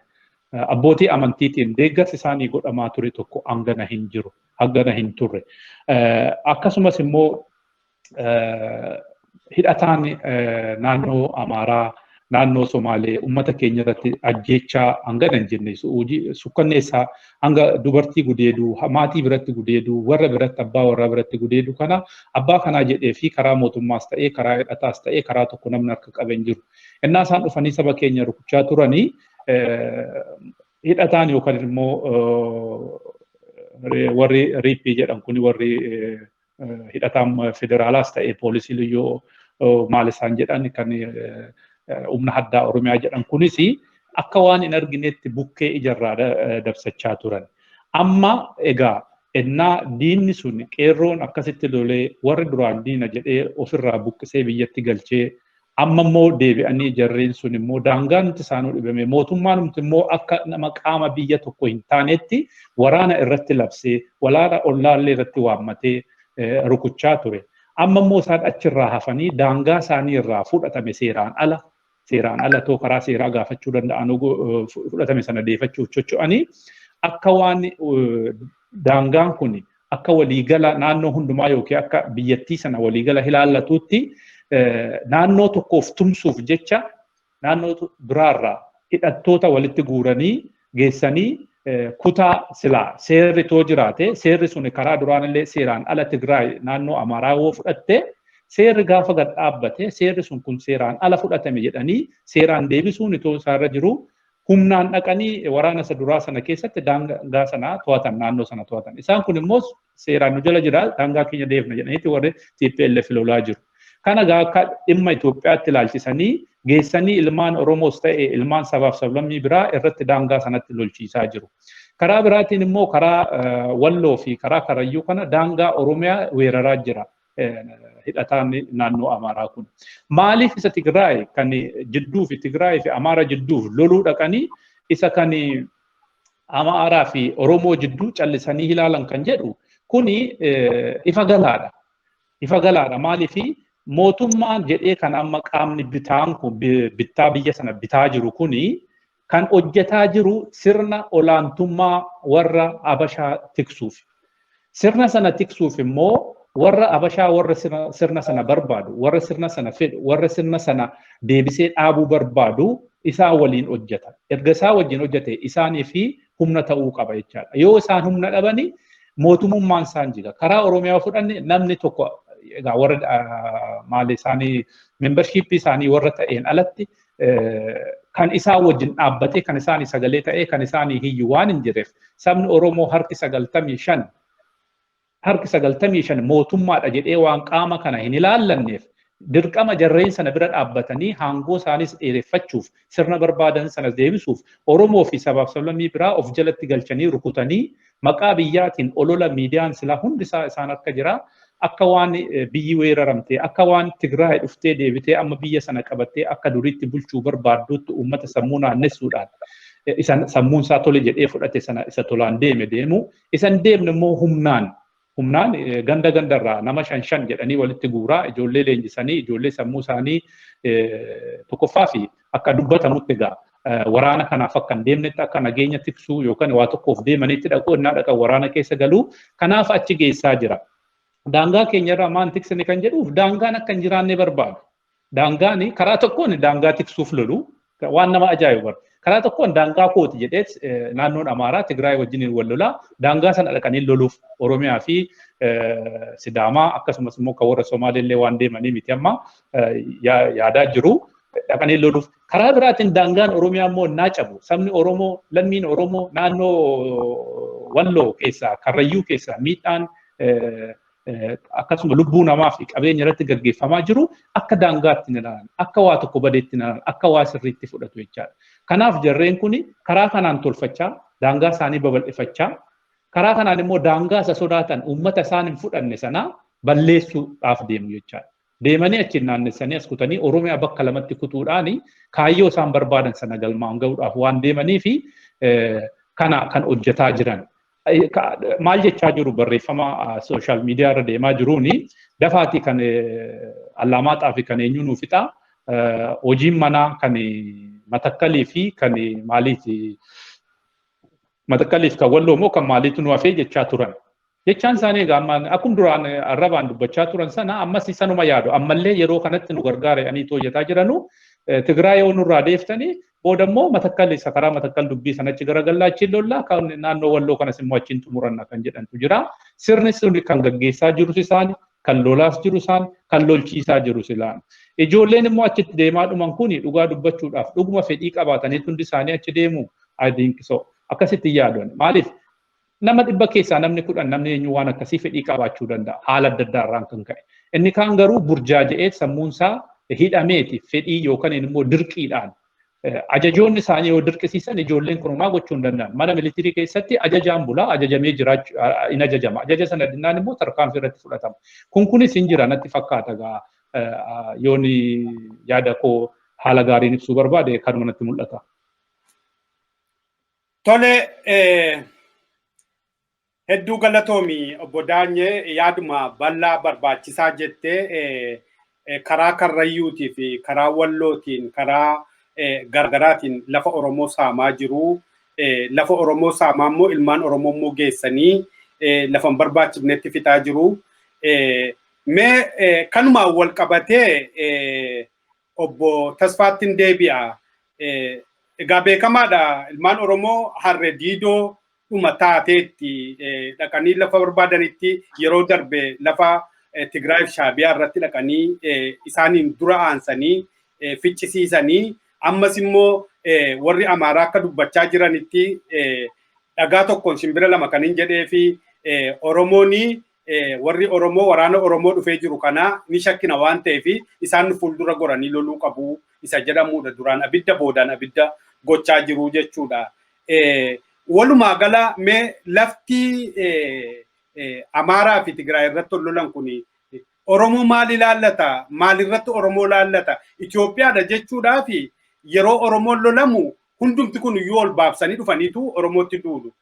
abbootii amantiitiin deeggarsi isaanii godhamaa ture tokko hangana hin jiru, hangana hin turre. Akkasumas immoo hidhataan naannoo Amaaraa, naannoo Somaalee uummata keenya irratti ajjeechaa hangana hin jenne sukkanneessaa hanga dubartii gudeeduu, maatii biratti gudeeduu, warra biratti abbaa warraa biratti gudeeduu kana abbaa kanaa jedhee fi karaa mootummaas ta'ee karaa hidhataas ta'ee karaa tokko namni harka qaban jiru. Innaa isaan dhufanii saba keenya rukuchaa turanii hidhataan yookaan immoo warri riippii jedhan kuni warri hidhataan federaalaas ta'ee poolisii liyyuu maal isaan jedhan kan humna addaa Oromiyaa jedhan kunis akka waan hin arginetti bukkee ijarraa dabsachaa turan. Amma egaa ennaa diinni sun qeerroon akkasitti lolee warri duraan diina jedhee ofirraa buqqisee biyyatti galchee amma immoo deebi'anii jarreen sun immoo daangaa nuti isaanuu dhibame mootummaan nuti immoo akka nama qaama biyya tokko hin taanetti waraana irratti labsee walaana ollaallee irratti waammatee rukuchaa ture. Amma immoo isaan achirraa hafanii daangaa isaanii irraa fudhatame seeraan ala too karaa seeraa gaafachuu danda'an fudhatame sana deefachuuf socho'anii akka waan daangaan kun akka waliigala naannoo hundumaa yookiin akka biyyattii sana waliigala ilaallatuutti naannoo tokkoof tumsuuf jecha naannoo biraarraa hidhattoota walitti guuranii geessanii kutaa silaa seerri too jiraate seerri sun karaa duraanillee seeraan ala Tigraay naannoo Amaaraa yoo fudhatte seerri gaafa gad dhaabbate seerri sun kun seeraan ala fudhatame jedhanii seeraan deebisuun itoo isaarra jiru humnaan dhaqanii waraana isa duraa sana keessatti daangaa sana to'atan naannoo sana to'atan. Isaan kun immoo seeraan nu jala jira daangaa keenya deebna jedhaniiti warri TPLF lolaa jiru. Kana akka dhimma Itoophiyaatti ilaalchisanii geessanii ilmaan Oromoos ta'e ilmaan sabaaf sablammii biraa irratti daangaa sanatti lolchiisaa jiru. Karaa biraatiin immoo karaa Walloo fi karaa Karayyuu kana daangaa Oromiyaa weeraraa jira. Hidhataan naannoo Amaaraa kun. Maaliif isa Tigraay kan jidduu fi Tigraay fi Amaara jidduu loluu dhaqanii isa kan Amaaraa fi Oromoo jidduu callisanii ilaalan kan jedhu kuni ifa galaadha. Ifa galaadha maaliif mootummaan jedhee kan amma qaamni bitaan kun bittaa biyya sana bitaa jiru kuni kan hojjetaa jiru sirna olaantummaa warra Habashaa tiksuuf. Sirna sana tiksuuf immoo warra Habashaa warra sirna sana barbaadu, warra sirna sana fedhu, warra sirna sana deebisee dhaabuu barbaadu isaa waliin hojjeta. Erga isaa wajjin hojjete isaanii fi humna ta'uu qaba jechaadha. Yoo isaan humna dhabani mootummaan isaan jira. Karaa Oromiyaa fudhanne namni tokko egaa warra maal isaanii membership isaanii warra ta'een alatti kan isaa wajjin dhaabbatee kan isaanii sagalee ta'ee kan isaanii hiyyu waan hin jirreef sabni Oromoo harki 95 mootummaadha jedhee waan qaama kana hin ilaallanneef dirqama jarreen sana bira dhaabbatanii hangoo isaanis dheereffachuuf sirna barbaadan sana deebisuuf Oromoo fi sabaaf sablammii biraa of jalatti galchanii rukutanii maqaa biyyaatiin olola miidiyaan silaa hundi isaan akka jira akka waan biyyi weeraramtee akka waan Tigraay dhuftee deebitee amma biyya sana qabattee akka duriitti bulchuu barbaaddutti uummata sammuu naannessuudhaan isan sammuun isaa tole jedhee fudhate sana isa tolaan deemu isan deemne immoo humnaan ganda gandarraa nama 5 jedhanii walitti guuraa ijoollee leenjisanii ijoollee sammuu isaanii tokkoffaa fi akka dubbatamutti egaa waraana kanaaf akka hin deemnetti akka nageenya tiksuu yookaan waa tokkoof deemanitti dhaqan waraana keessa galuu kanaaf achi geessaa jira. Daangaa keenyarraa maan tiksine kan jedhuuf daangaan akka hin jiraanne barbaadu. Daangaan karaa tokkoon daangaa tiksuuf lolu waan nama ajaa'ibu. Karaa tokkoon daangaa kooti jedheet naannoon Amaaraa Tigraay wajjin wal lolaa daangaa sana dhaqanii loluuf Oromiyaa fi Sidaamaa akkasumas immoo kan warra Somaaleellee waan deemanii miti amma yaadaa jiru dhaqanii loluuf. Karaa biraatiin daangaan Oromiyaa immoo naa cabu. Sabni Oromoo lammiin Oromoo naannoo Walloo keessaa Karrayyuu keessaa miidhaan akkasuma lubbuu namaa fi qabeenya irratti gaggeeffamaa jiru akka daangaatti ilaalan akka waa tokko badeetti ilaalan akka waa sirriitti fudhatu jechaadha. Kanaaf jarreen kun karaa kanaan tolfachaa daangaa isaanii babal'ifachaa karaa kanaan immoo daangaa isa sodaatan uummata isaan hin fudhanne sana balleessuudhaaf deemu jechaadha. Deemanii achi naannessanii as kutanii Oromiyaa bakka lamatti kutuudhaan kaayyoo isaan barbaadan sana galmaan gahuudhaaf waan deemanii fi kana kan hojjetaa jiran. Maal jechaa jiru barreeffama social media irra deemaa jiruuni dafaatii kan Allamaaxaa fi kan eenyu nuuf fixaa hojiin manaa kan Matakkalii fi kan maaliiti Matakkaliif kan Walloo moo kan maaliitu nu hafee jechaa turan. Jechaan isaanii egaa akkuma duraan arrabaan dubbachaa turan sana ammas sanuma yaadu ammallee yeroo kanatti nu gargaaranii hojjetaa jiranu Tigraay yoo nurraa deeftanii booda immoo Matakkal isa karaa Matakkal dubbii sanachi garagallaa achiin lollaa kan naannoo Walloo kanas immoo achiin xumuranna kan jedhantu jira. Sirni sun kan gaggeessaa jirus isaan kan lolaas jiru isaan kan lolchiisaa jirus isaan. Ijoolleen immoo achitti deemaa dhuman kuni dhugaa dubbachuudhaaf dhuguma fedhii qabaatanii hundi isaanii achi deemu adiinkiso akkasitti yaadan. Maaliif nama 100 keessaa namni 10 namni eenyu waan akkasii fedhii qabaachuu danda'a haala adda addaarraan kan ka'e. Inni kaan garuu burjaaja'ee sammuunsaa hidhameeti fedhii yookaan immoo dirqiidhaan ajajoonni isaanii yoo dirqisiisan ijoolleen kunumaa gochuu hin danda'an. Mana militirii keessatti ajajaan bulaa ajajamee jiraachuu hin ajajama. Ajaja sana dinnaan immoo tarkaanfii irratti fudhatama. Kunis hin jira natti fakkaata gaa yoon yaada koo haala gaariin ibsuu barbaade kanuma natti mul'ata. Tole hedduu galatoomi obbo Daanyee yaaduma bal'aa barbaachisaa jettee karaa Karrayyuutii fi karaa Wallootiin karaa gargaraatiin lafa Oromoo saamaa jiru. Lafa Oromoo saamaa immoo ilmaan Oromoo immoo geessanii lafa hin barbaachifnetti fitaa jiru. Mee kanumaan wal qabatee obbo Tasfaattiin deebi'a. Egaa beekamaadha ilmaan Oromoo harre diidoo dhuma taateetti dhaqanii lafa barbaadanitti yeroo darbe lafa Tigraay fi Shaabiyaa irratti dhaqanii isaaniin dura aansanii ficcisiisanii ammas immoo warri Amaaraa akka dubbachaa jiranitti dhagaa tokkoon shimbira lama kan hin jedhee fi Oromooni warri Oromoo waraana Oromoo dhufee jiru kana ni shakkina waan ta'eef isaan fuuldura goranii loluu qabu isa jedhamudha duraan abidda boodaan abidda gochaa jiru jechuudha. Walumaa gala mee lafti Amaaraa fi Tigraay irratti lolan kuni Oromoo maal ilaallata? Maal irratti Oromoo ilaallata? Itoophiyaadha jechuudhaa fi yeroo Oromoon lolamu hundumti kun yoo ol baabsanii dhufaniitu Oromootti duulu.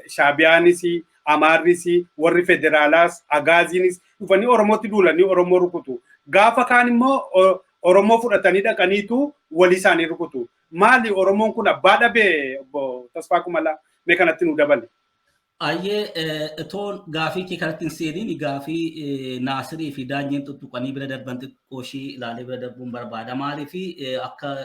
Shaabiyaanis, Amaarris, warri federaalaas, Agaaziinis dhufanii Oromootti duulanii Oromoo rukutu. Gaafa kaan immoo Oromoo fudhatanii dhaqaniitu walii isaanii rukutu. Maali Oromoon kun abbaa dhabee obbo Tasfaa Kumalaa mee kanatti nu dabale? Ayyee toon gaafii kee kanatti hin seeniin gaafii Naasirii fi Daanyeen tuttuqanii bira darban xiqqooshii ilaalee bira darbuun barbaada. Maaliif akka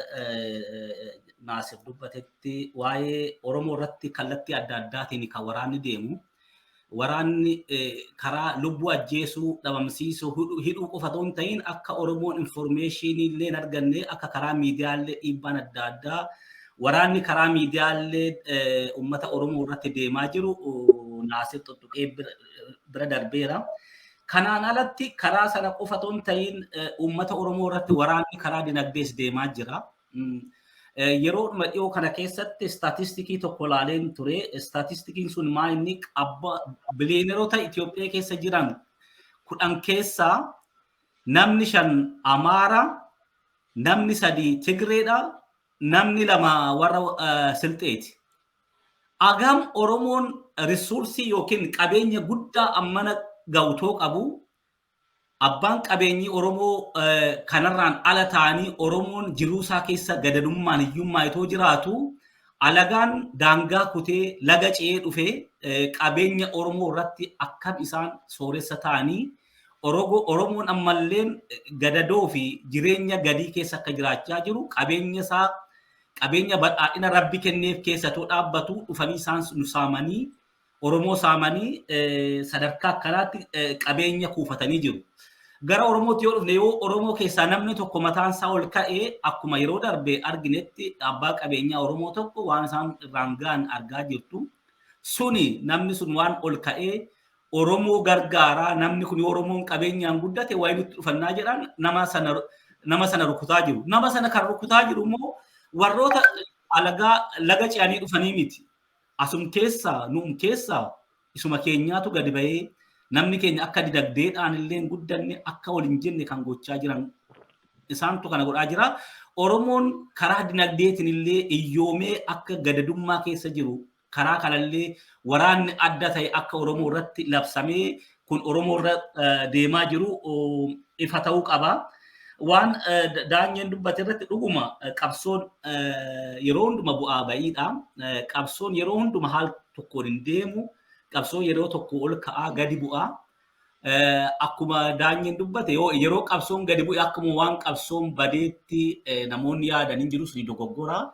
Naasir dubbatetti waa'ee Oromoo irratti kallattii adda addaatiin kan waraanni deemu. Waraanni karaa lubbuu ajjeesuu, dhabamsiisuu, hidhuu qofa otoo hin ta'in akka Oromoon informeeshinii illee arganne akka karaa miidiyaalee dhiibbaan adda addaa waraanni karaa miidiyaalee uummata Oromoo irratti deemaa jiru Naasir tuttuqee bira darbeera. Kanaan alatti karaa sana qofa otoo hin ta'in uummata Oromoo irratti waraanni karaa dinagdees deemaa jira. Yeroo dhiyoo kana keessatti staatistikii tokko ilaaleen ture. Staatistikiin sun maal inni biliyeeneroota Itoophiyaa keessa jiran 10 keessaa namni 5 Amaara, namni 3 Tigreedha, namni 2 warra Silxeeti. Agam Oromoon riisuursii yookiin qabeenya guddaa ammana ga'utoo qabu. Abbaan qabeenyi Oromoo kanarraan ala ta'anii Oromoon jiruusaa keessa gadadummaan hiyyummaa itoo jiraatu alagaan daangaa kutee laga ce'ee dhufee qabeenya Oromoo irratti akkam isaan sooressa ta'anii Oromoon ammalleen gadadoo fi jireenya gadii keessa akka jiraachaa jiru qabeenya badhaadhina Rabbi kenneef keessatoo dhaabbatu dhufanii isaan nu saamanii Oromoo saamanii sadarkaa akkanaatti qabeenya kuufatanii jiru. Gara Oromootti yoo dhufne yoo Oromoo keessaa namni tokko mataan isaa ol ka'ee akkuma yeroo darbe arginetti abbaa qabeenyaa Oromoo tokko waan isaan irraan ga'an argaa jirtu. Suni namni sun waan ol ka'ee Oromoo gargaaraa namni kun Oromoon qabeenyaan guddate waa inni dhufannaa jedhan nama sana rukutaa jiru. Nama sana kan rukutaa jiru immoo warroota alagaa laga ce'anii dhufanii miti. Asum keessaa nuum keessaa isuma keenyaatu gadi ba'ee namni keenya akka dinagdeedhaan illee guddanne akka waliin jenne kan gochaa jiran isaantu kana godhaa jira. Oromoon karaa dinagdeetiin illee iyyoomee akka gadadummaa keessa jiru karaa kanallee waraanni adda ta'e akka Oromoo irratti labsamee kun Oromoo irra deemaa jiru ifa ta'uu qaba. Waan Daanyeen dubbate irratti dhuguma qabsoon yeroo hunduma bu'aa ba'iidha. Qabsoon yeroo hunduma haal tokkoon hin deemu. Qabsoon yeroo tokko ol ka'aa gadi bu'aa. Akkuma Daanyeen dubbate yeroo qabsoon gadi bu'e akkuma waan qabsoon badeetti namoonni yaadan hin jiru suni dogoggora.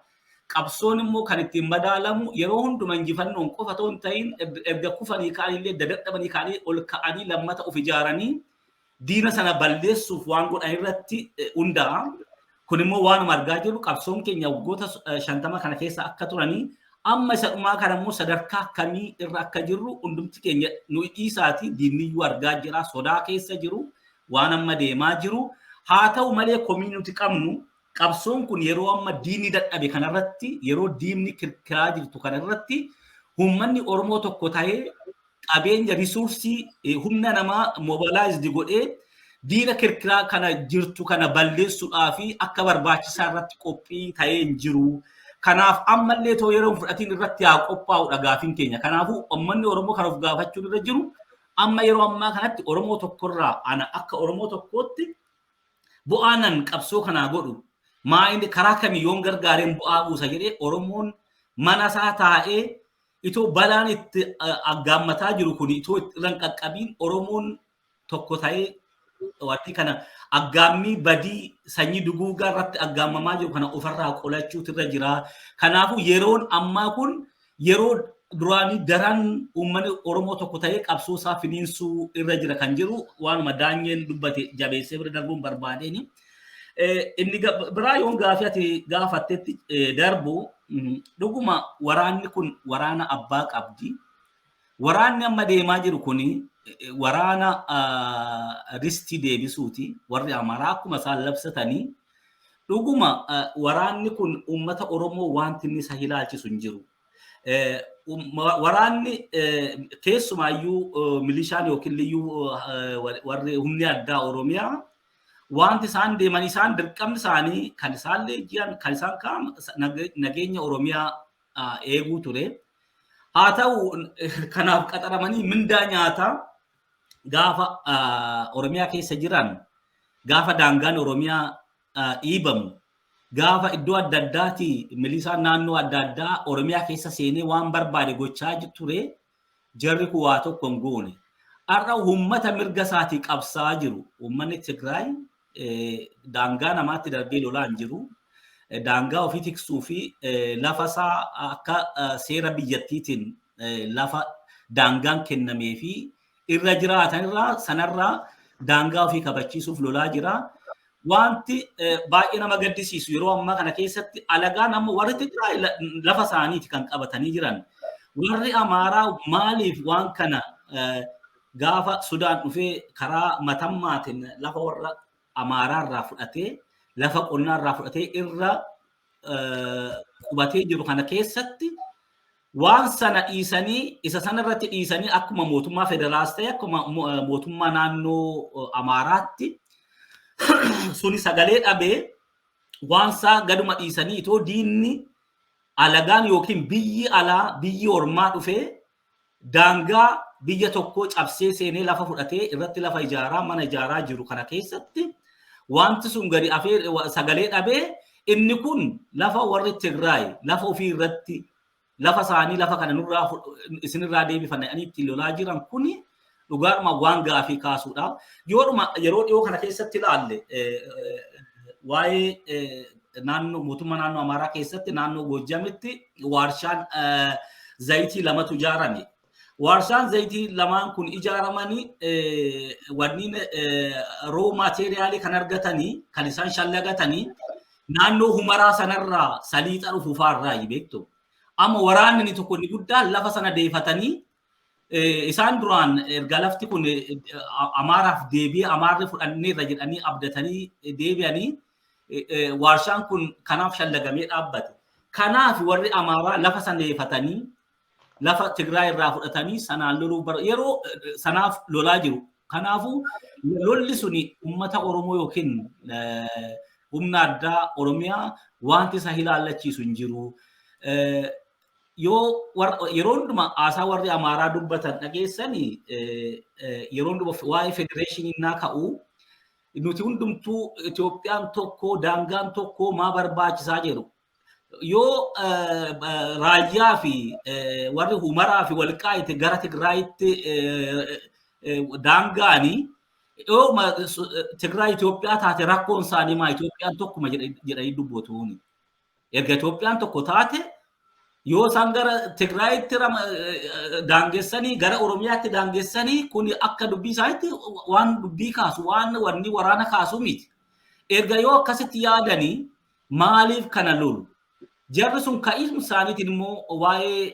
Qabsoon immoo kan ittiin madaalamu yeroo hunduma injifannoon qofa otoo hin ta'in erga kufanii ka'anii illee dadhabanii ka'anii ol ka'anii lammata of ijaaranii diina sana balleessuuf waan godhan irratti hundaa'a. Kun immoo waanuma argaa jirru qabsoon keenya waggoota 50 kana keessa akka turanii amma isa dhumaa kana immoo sadarkaa akkamii irra akka jirru hundumti keenya nu dhiisaati diinniyyuu argaa jira sodaa keessa jiru waan amma deemaa jiru. Haa ta'u malee komii nuti qabnu qabsoon kun yeroo amma diinni dadhabe kanarratti yeroo diinni kirkiraa jirtu kanarratti uummanni Oromoo tokko ta'ee qabeenya riisuursii humna namaa mobilaayizdii godhee diina kirkiraa kana jirtu kana balleessuudhaa fi akka barbaachisaa irratti qophii ta'ee hin jiru. Kanaaf ammallee too yeroo fudhatiin irratti haa qophaa'udha gaafiin keenya. Kanaafuu uummanni Oromoo kan of gaafachuun irra jiru amma yeroo ammaa kanatti Oromoo tokkorraa ana akka Oromoo tokkootti bu'aanan qabsoo kanaa godhu maa inni karaa kamiyyoon gargaareen bu'aa buusa jedhee Oromoon mana isaa taa'ee itoo balaan itti aggaammataa jiru kun itoo irraan qaqqabiin Oromoon tokko ta'ee wanti kana aggaammii badii sanyii duguugaa irratti aggaamamaa jiru kana ofirraa qolachuutu irra jira. Kanaafuu yeroon ammaa kun yeroo duraanii daran uummanni Oromoo tokko ta'ee qabsoo isaa finiinsuu irra jira kan jiru waanuma Daanyeen dubbate jabeessee bira darbuun barbaadeeni. Inni biraa yoon gaafii ati gaafattetti darbu dhuguma waraanni kun waraana abbaa qabdi. Waraanni amma deemaa jiru kuni waraana ristii deebisuuti. Warri Amaaraa akkuma isaan labsatanii dhuguma waraanni kun uummata Oromoo wanti inni isa ilaalchisu hin jiru. Waraanni keessumaayyuu milishaan yookiin liyyuu warri humni addaa Oromiyaa wanti isaan deeman isaan dirqamni isaanii kan isaan leenji'an kan isaan kaa'an nageenya Oromiyaa eeguu ture. Haa ta'u kanaaf qaxaramanii mindaa nyaataa gaafa Oromiyaa keessa jiran gaafa daangaan Oromiyaa dhiibamu gaafa iddoo adda addaati milisaan naannoo adda addaa Oromiyaa keessa seenee waan barbaade gochaa ture jarri kun waa tokko hin goone. Har'a uummata mirga isaatii qabsaa jiru. Uummanni Tigraay daangaa namaatti darbee lolaa hin jiru. Daangaa ofii tiksuu fi lafa isaa akka seera biyyattiitiin lafa daangaan kennamee fi irra jiraatan irraa sanarraa daangaa ofii kabachiisuuf lolaa jira. Wanti baay'ee nama gaddisiisu yeroo ammaa kana keessatti alagaan amma warri Tigraay lafa isaaniiti kan qabatanii jiran. Warri Amaaraa maaliif waan kana gaafa Sudaan dhufee karaa matammaatiin lafa warra Amaaraa irraa fudhatee lafa qonnaa irraa fudhatee irra qubatee jiru kana keessatti waan sana dhiisanii isa sana irratti dhiisanii akkuma mootummaa federaalaas ta'e akkuma mootummaa naannoo Amaaraatti suni sagalee dhabee waan isaa gaduma dhiisanii itoo diinni alagaan yookiin biyyi alaa biyyi ormaa dhufee daangaa biyya tokko cabsee seenee lafa fudhatee irratti lafa ijaaraa mana ijaaraa jiru kana keessatti wanti sun gadi afee sagalee dhabee inni kun lafa warri Tigraay lafa ofii irratti lafa isaanii lafa kana nurraa isinirraa deebifanii itti lolaa jiran kuni dhugaadhuma waan gaafii kaasuudha. Yeroo dhiyoo kana keessatti ilaalle waa'ee naannoo mootummaa naannoo Amaaraa keessatti naannoo Goojjamitti waarshaan zayitii lamatu ijaarame. Waarshaan zayitii lamaan kun ijaaramanii wanniin roo maateeriyaalii kan argatanii kan isaan shallagatanii naannoo Humaraa sanarraa saliixa dhufuufaarraa beektu. Amma waraanni inni tokko inni guddaan lafa sana deefatanii isaan duraan erga lafti kun Amaaraaf deebi'ee Amaarri fudhanneerra jedhanii abdatanii deebi'anii waarshaan kun kanaaf shallagamee dhaabbate. Kanaaf warri Amaaraa lafa sana deefatanii lafa Tigraay irraa fudhatanii sanaan loluu yeroo sanaaf lolaa jiru. Kanaafuu lolli suni uummata Oromoo yookiin humna addaa Oromiyaa wanti isa ilaallachiisu hin jiru. Yeroo hundumaa haasaa warri Amaaraa dubbatan dhageessanii yeroo hundumaa waa'ee federeeshinii naa ka'u nuti hundumtuu Itoophiyaan tokko daangaan tokko maa barbaachisaa jedhu. Yoo raayyaa fi warri Humaraa fi Walqaayit gara Tigraayitti daangaanii yoo Tigraay Itoophiyaa taate rakkoon isaanii maa Itoophiyaan tokkuma jedhanii dubbatuuni. Erga Itoophiyaan tokko taate yoo isaan gara Tigraayitti daangessanii gara Oromiyaatti daangessanii kun akka dubbii isaaniitti waan dubbii kaasu waan wanni waraana kaasu miti. Erga yoo akkasitti yaadanii maaliif kana lolu? Jarri sun ka'ismu isaaniitiin immoo waa'ee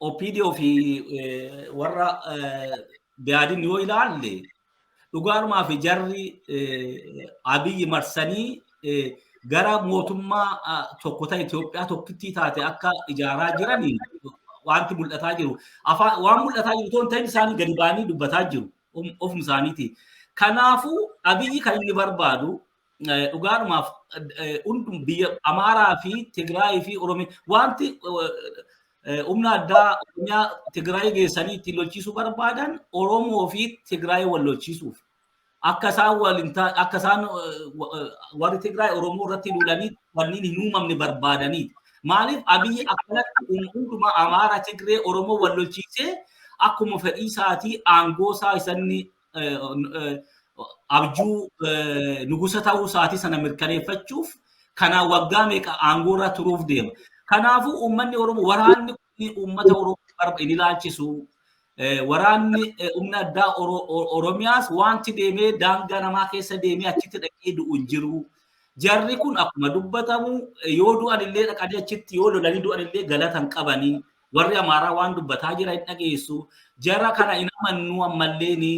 OPDO fi warra biyaadin yoo ilaalle dhugaadhumaa fi jarri Abiyyi marsanii gara mootummaa tokko ta'e Itoophiyaa tokkittii taate akka ijaaraa jiranii wanti mul'ataa jiru. Waan mul'ataa jiru toon ta'in isaanii gadi ba'anii dubbataa jiru ofuma isaaniiti. Kanaafuu Abiyyi kan inni barbaadu dhugaadhumaaf hundum biyya Amaaraa fi Tigraay fi Oromiyaa wanti humna addaa Oromiyaa Tigraay geessanii ittiin lolchiisuu barbaadan Oromoo fi Tigraay wal lolchiisuuf. Akka isaan warri Tigraay Oromoo irratti lolanii wanniin hin uumamne barbaadanii. Maaliif Abiyyi akkanatti hundumaa Amaaraa Tigree Oromoo wal lolchiisee akkuma fedhii isaatii aangoo isaa isanni abjuu nugusa ta'uu isaatii sana mirkaneeffachuuf kanaan waggaa meeqa aangoo irra turuuf deema. Kanaafuu uummanni Oromoo waraanni uummata Oromoo hin ilaalchisu. Waraanni humna addaa Oromiyaas wanti deemee daangaa namaa keessa deemee achitti dhaqee du'u hin jiru. Jarri kun akkuma dubbatamu yoo du'an illee dhaqanii achitti yoo lolanii du'an illee galata hin qabanii. Warri Amaaraa waan dubbataa jira hin dhageessu. Jarra kana hin amannu ammallee ni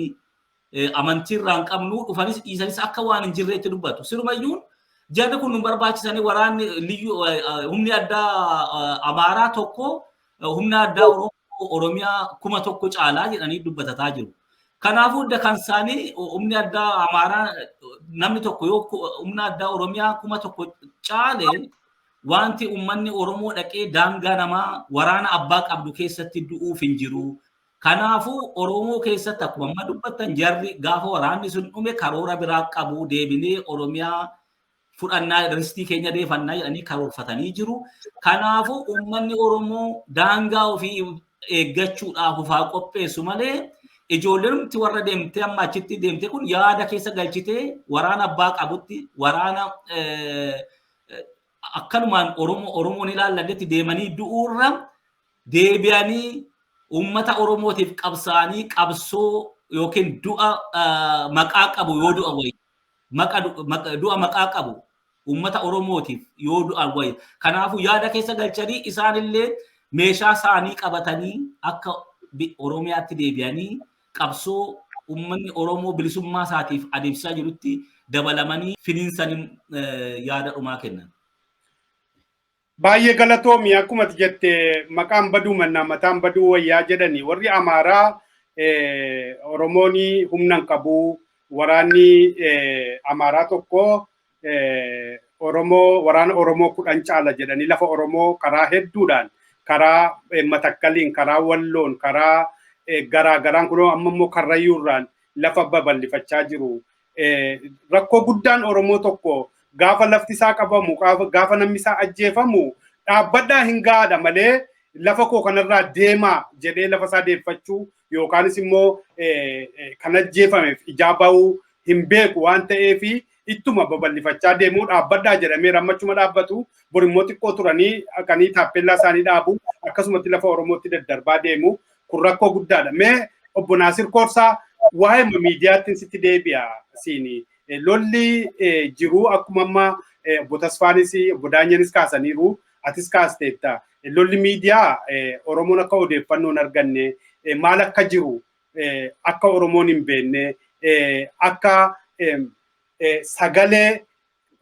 amantii irraa hin qabnu dhufanis dhiisanis akka waan hin jirreetti dubbatu. Sirumayyuun jarri kun nu barbaachisanii waraanni humni addaa Amaaraa tokko humna addaa Oromiyaa 1,000 caalaa jedhanii dubbatataa jiru. Kanaafuu hunda kan isaanii humni addaa Amaaraa namni tokko yoo humna addaa Oromiyaa 1,000 caale wanti uummanni Oromoo dhaqee daangaa namaa waraana abbaa qabdu keessatti du'uuf hin jiru. Kanaafuu Oromoo keessatti akkuma amma dubbattan jarri gaafa waraanni sun dhume karoora biraa qabu deebinee Oromiyaa fudhannaa ristii keenya deefannaa jedhanii karoorfatanii jiru. Kanaafuu uummanni Oromoo daangaa ofii eeggachuudhaaf ufaa qopheessu malee ijoolleen warra deemtee amma achitti deemte kun yaada keessa galchitee waraana abbaa qabutti waraana akkanumaan Oromoon ilaallannetti deemanii du'uurra deebi'anii ummata Oromootiif qabsaanii qabsoo yookiin du'a maqaa qabu yoo du'a wayi du'a maqaa qabu ummata Oromootiif yoo du'a wayi kanaafuu yaada keessa galchanii isaanillee meeshaa isaanii qabatanii akka Oromiyaatti deebi'anii qabsoo ummanni Oromoo bilisummaa isaatiif adeemsisaa jirutti dabalamanii finiinsanii yaada dhumaa kennan. Baay'ee galatoomii akkuma jette maqaan baduu mannaa mataan baduu wayyaa jedhani warri Amaaraa Oromooni humnan qabu waraanni Amaaraa tokko waraana Oromoo 10 caala jedhani lafa Oromoo karaa hedduudhaan karaa Matakkaliin karaa Walloon karaa garaagaraan kun amma immoo Karrayyuurraan lafa babal'ifachaa jiru. Rakkoo guddaan Oromoo tokko gaafa lafti isaa qabamu gaafa namni isaa ajjeefamu dhaabbadhaa hin gaadha malee lafa koo kanarraa deemaa jedhee lafa isaa deeffachuu yookaanis immoo kan ajjeefameef ijaa bahuu hin beeku waan ta'eef ittuma babal'ifachaa deemuu dhaabbadhaa jedhamee rammachuma dhaabbatu bor immoo xiqqoo turanii akanii taappellaa isaanii dhaabu akkasumatti lafa Oromootti daddarbaa deemu kun rakkoo guddaadha. Mee obbo Naasir Koorsaa waa'ee miidiyaatti sitti deebi'a siinii. Lolli jiru akkuma amma obbo Tasfaanis obbo Daanyanis kaasaniiru atis kaasteetta. Lolli miidiyaa Oromoon akka odeeffannoon arganne maal akka jiru akka Oromoon hin beekne akka sagalee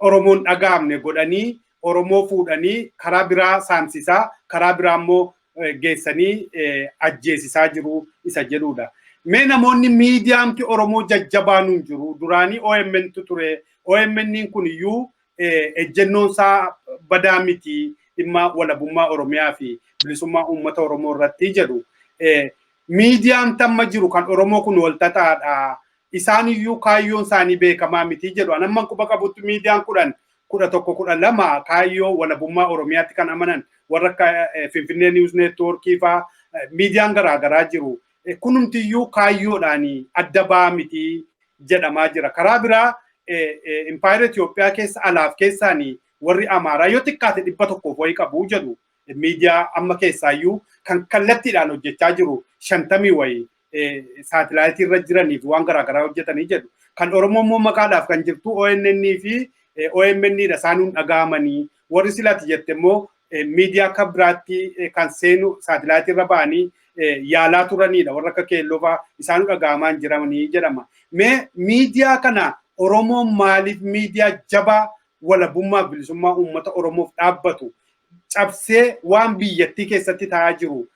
Oromoon dhaga'amne godhanii Oromoo fuudhanii karaa biraa saamsisaa karaa biraa immoo geessanii ajjeesisaa jiru isa jedhudha. Mee namoonni miidiyaamti Oromoo jajjabaanuun jiru duraanii OMN ture OMN kun iyyuu ejjennoon isaa badaa miti dhimma walabummaa Oromiyaa fi bilisummaa uummata Oromoo irratti jedhu miidiyaan tamma jiru kan Oromoo kun wal xaxaadha isaan iyyuu kaayyoon isaanii beekamaa miti jedhu anamman quba qabutti miidiyaan 11 kaayyoo walabummaa Oromiyaatti kan amanan warra Finfinnee News Network faa miidiyaan garaagaraa jiru. Kunumtiyyuu kaayyoodhaanii adda ba'aa miti jedhamaa jira. Karaa biraa Empire Itoophiyaa keessa alaaf keessaanii warri Amaaraa yoo xiqqaate 100 wayii qabu jedhu miidiyaa amma keessaayyuu kan kallattiidhaan hojjechaa jiru 50 wayii saatilaayitii irra jiranii fi waan garaagaraa hojjetanii jedhu. Kan Oromoo immoo maqaadhaaf kan jirtu ONN fi OMN dha isaanuun dhaga'amanii warri silaati jette immoo miidiyaa akka biraatti kan seenu saatilaayitii irra ba'anii yaalaa turanidha warra akka keelloo fa'aa isaan dhaga'amaan jiranii jedhama. Mee miidiyaa kana Oromoon maaliif miidiyaa jabaa walabummaa bilisummaa uummata Oromoof dhaabbatu cabsee waan biyyattii keessatti ta'aa jiru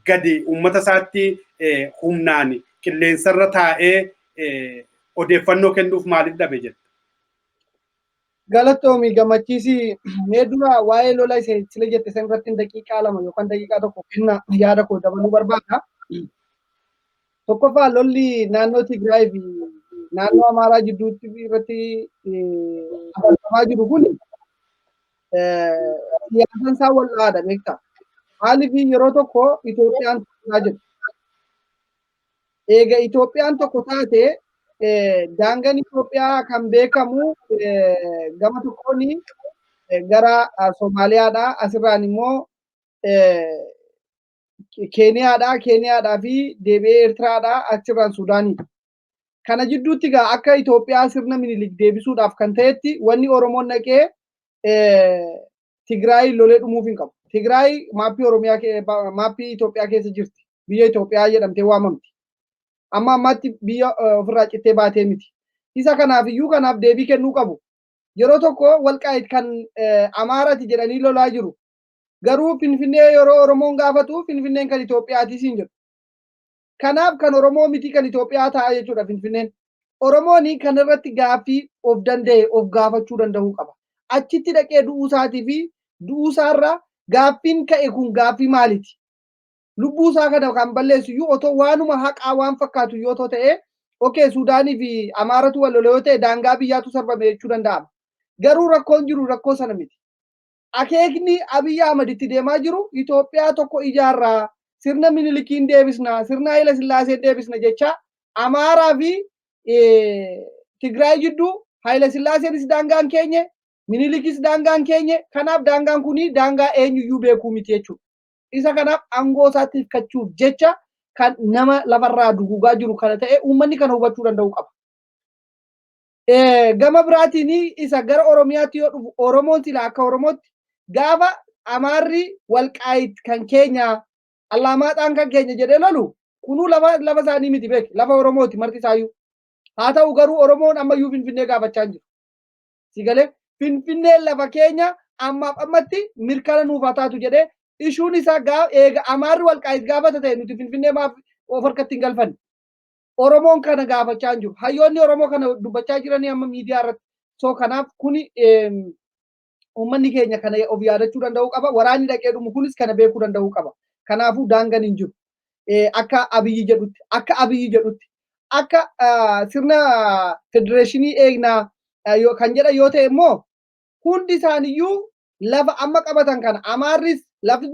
gadi uummata isaatti humnaan qilleensarra taa'ee odeeffannoo kennuuf maaliif dhabe jedha? Galatoomi gammachiisi mee dura waa'ee lola sila jette san irratti daqiiqaa 2 yookaan daqiiqaa 1 kenna yaada koo dabaluu barbaada. Tokkoffaa lolli naannoo Tigraay fi naannoo Amaaraa jidduutti irratti adeemsifamaa jiru kun siyaasaan isaa wal dhaadha beektaa. Maaliif yeroo tokko Itoophiyaan tokko jedhu. Eega Itoophiyaan tokko taate daangaan Itoophiyaa kan beekamu gama tokkoon gara Somaaliyaadha asirraan immoo Keeniyaadhaa fi deebi'ee Eertiraadhaa achirraan Suudaaniidha. Kana jidduutti gaa akka Itoophiyaa sirna minilik deebisuudhaaf kan ta'etti wanni Oromoon dhaqee Tigraay lolee dhumuuf hin qabu. Tigraay maappii Itoophiyaa keessa jirti. Biyya Itoophiyaa jedhamtee waamamti. Amma ammaatti biyya ofirraa cittee baatee miti. Isa kanaaf deebii kennuu qabu. Yeroo tokko Walqaayit kan Amaaraati jedhanii lolaa jiru. Garuu Finfinnee yeroo Oromoon gaafatu Finfinneen kan Itoophiyaati siin jedhu. Kanaaf kan Oromoo miti kan Itoophiyaa ta'a jechuudha Finfinneen. Oromoon kan irratti gaaffii of danda'e of gaafachuu danda'uu qaba. Achitti dhaqee du'uusaatii fi du'uusaarra gaaffiin ka'e kun gaaffii maaliiti? lubbuu isaa kana kan balleessu iyyuu otoo waanuma haqaa waan fakkaatu yoo ta'e okee Suudaanii fi Amaaratu wal lola yoo ta'e daangaa biyyaatu sarbame jechuu danda'ama. Garuu rakkoon jiru rakkoo sana miti. Akeekni Abiy Ahmed itti deemaa jiru Itoophiyaa tokko ijaarraa sirna Minilikiin deebisna sirna Haayila Sillaasee deebisna jecha Amaaraa fi Tigraay jidduu Haayila Sillaaseenis daangaan keenye Minilikis daangaan keenye kanaaf daangaan kuni daangaa eenyuyyuu beekuu miti jechuudha. Isa kanaaf aangoo isaatti hirkachuuf jecha kan nama lafarraa dugugaa jiru kana ta'e uummanni kana hubachuu danda'u qaba. Gama biraatiin isa gara Oromiyaatti yoo dhufu Oromoon sila akka Oromootti gaafa Amaarri Walqaayit kan keenya Allaamaadhaan kan keenya jedhee lolu kunuu lafa isaanii miti beek lafa Oromooti marti isaayyuu. Haa ta'u garuu Oromoon ammayyuu Finfinnee gaafachaa hin jiru. Sigalee Finfinnee lafa keenya ammaaf ammatti mirkana nuuf haa taatu jedhee ishuun isaa eega Amaarri Walqaayit gaafata ta'e nuti Finfinnee maaf of harkatti hin galfanne. Oromoon kana gaafachaa hin jiru. Hayyoonni Oromoo kana dubbachaa jiranii amma miidiyaa irratti. So kanaaf kuni uummanni keenya kana of yaadachuu danda'uu qaba. Waraanni dhaqee dhumu kunis kana beekuu danda'uu qaba. Kanaafuu daangaan hin jiru. Akka Abiyyi jedhutti. Akka sirna federeeshinii eegnaa kan jedhan yoo ta'e immoo hundi isaaniiyyuu lafa amma qabatan kana Amaarris lafti